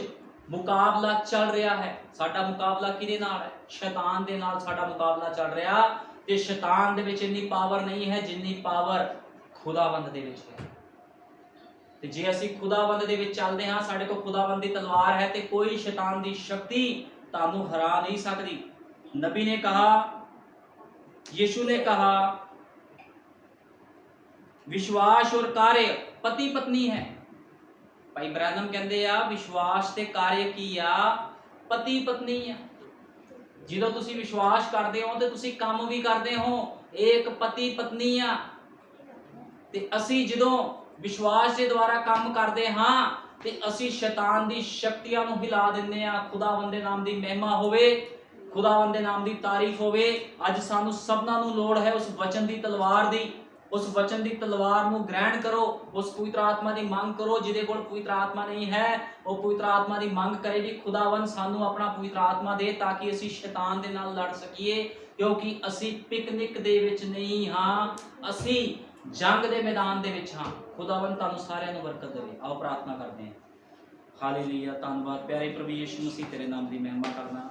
मुकाबला चल रहा है। साडा मुकाबला किहदे नाल है? शैतान दे नाल साडा मुकाबला चल रहा ते शैतान दे विच इन्नी पावर नहीं है जिन्नी पावर खुदावंद दे विच है। ते जे असीं खुदावंद दे विच चलदे हां, साडे कोल खुदावंद दी तलवार है ते कोई शैतान दी शक्ति तानू हरा नहीं सकती। नबी ने कहा, यीशु ने कहा विश्वास और कार्य पति पत्नी है। भाई ब्रैनम कहते आ विश्वास ते कार्य की आ पति पत्नी आ। जो तुसी विश्वास करते हो तो तुसी काम भी करते हो, एक पति पत्नी आ। ते असी जो विश्वास के द्वारा काम करते हाँ ते असी शैतान दी शक्तियां नूं हिला दिंदे आ। खुदावंद दे नाम दी महिमा होवे, खुदावंद दे नाम दी तारीफ होवे। अज सानू सबना नूं लोड़ है उस वचन दी तलवार दी। उस वचन दी तलवार नूं ग्रहण करो, उस पवित्र आत्मा दी मांग करो। जिहदे कोल पवित्र आत्मा नहीं है वो पवित्र आत्मा दी मांग करे भी खुदावंद सानू अपना पवित्र आत्मा दे, ताकि असी शैतान दे नाल लड़ सकीए। क्योंकि असी पिकनिक दे विच नहीं हाँ, असी जंग दे मैदान दे विच हाँ। खुदावंद तुहानू सारिआं नूं बरकत देवे। आओ प्रार्थना करते हैं। हालेलुया, धन्नवाद प्यारे प्रभु यीशु मसीह, तेरे नाम दी महिमा करना।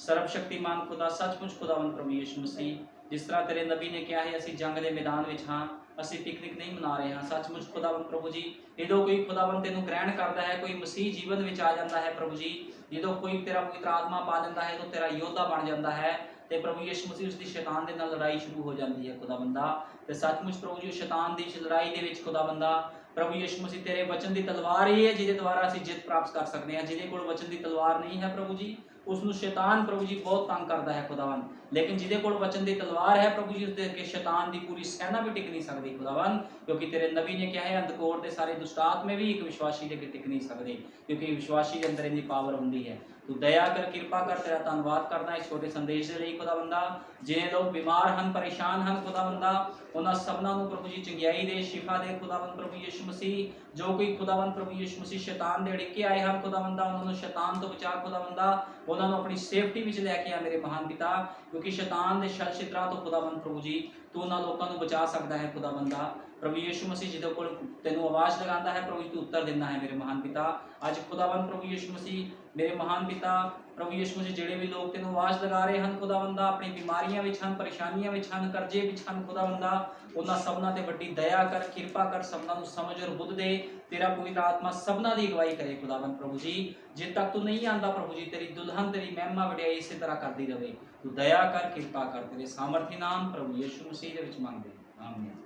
सर्वशक्तिमान खुदा, सचमुच खुदावंद प्रभु यीशु मसीह, जिस तरह तेरे नबी ने कहा है असी जंग दे मैदान विच हाँ, असी पिकनिक नहीं मना रहे हाँ। सचमुच खुदावंद प्रभु जी, जो कोई खुदावंद तेनू ग्रहण करता है, कोई मसीह जीवन विच आ जाता है प्रभु जी, जो कोई तेरा पवित्र आत्मा पा लेंदा है तो तेरा योद्धा बन जाता है। ते प्रभु यीशु मसीह उसकी शैतान दे नाल लड़ाई शुरू हो जाती है खुदावंदा। ते सचमुच प्रभु जी शैतान दी लड़ाई दे विच खुदावंदा प्रभु यीशु मसीह तेरे वचन की तलवार ही है जिहदे द्वारा असीं जित प्राप्त कर सकते हैं। जिहदे कोल वचन की तलवार नहीं है प्रभु जी, उसनूं शैतान प्रभु जी बहुत तंग करता है खुदावंद। लेकिन जिहदे कोल वचन की तलवार है प्रभु जी, उसदे अगे शैतान की पूरी सेना भी टिक नहीं सकती खुदावंद। क्योंकि तेरे नबी ने कहा है अंधकोर के सारे दुष्ट आत्मे भी एक विश्वासी के अगे टिक नहीं सकते, क्योंकि विश्वासी के अंदर इन्नी पावर होंदी है। तू दया कर, कृपा कर, तेरा धन्नवाद करना इस छोटे संदेश के लिए खुदावंदा। जिन्हें लोग बीमार हैं, परेशान हैं खुदावंदा, उन्होंने सबना प्रभु जी चंगियाई दे, शिफा दे खुदावंद प्रभु यीशु मसीह। जो कोई खुदावंद प्रभु यीशु मसीह शैतान दे अड़िके आए हैं खुदावंदा, उन्होंने शैतान तो बचा खुदावंदा, उन्होंने अपनी सेफ्टी विच लैके आ मेरे महान पिता। क्योंकि शैतान दे छल छिद्रां तो खुदावंद प्रभु जी तू उन्होंने लोगों को बचा सकता है खुदावंदा। प्रभु यीशु मसीह जिदे कोल तेनू आवाज़ लगाता है प्रभु जी तू उत्तर देना है मेरे महान पिता। अज खुदावंद प्रभु यीशु मसीह मेरे महान पिता प्रभु यीशु मसीह जिहड़े भी लोग तेनू आवाज़ लगा रहे हैं खुदावंदा, अपनी बीमारियां विच हन, परेशानियां विच हन, करजे विच हन खुदावंदा, उन्हां सबना ते वड्डी दया कर, कृपा कर, सबना नूं समझ और बुद्ध दे। तेरा पवित्र आत्मा सबना दी अगवाई करे खुदावंद प्रभु जी। जिद तक तू नहीं आंदा प्रभु जी, तेरी दुल्हन तेरी महिमा वड्याई इसी तरह करती रहे। तू दया कर, कृपा कर, तेरे सामर्थी नाम प्रभु यीशु मसीह दे विच मंगदे, आमीन।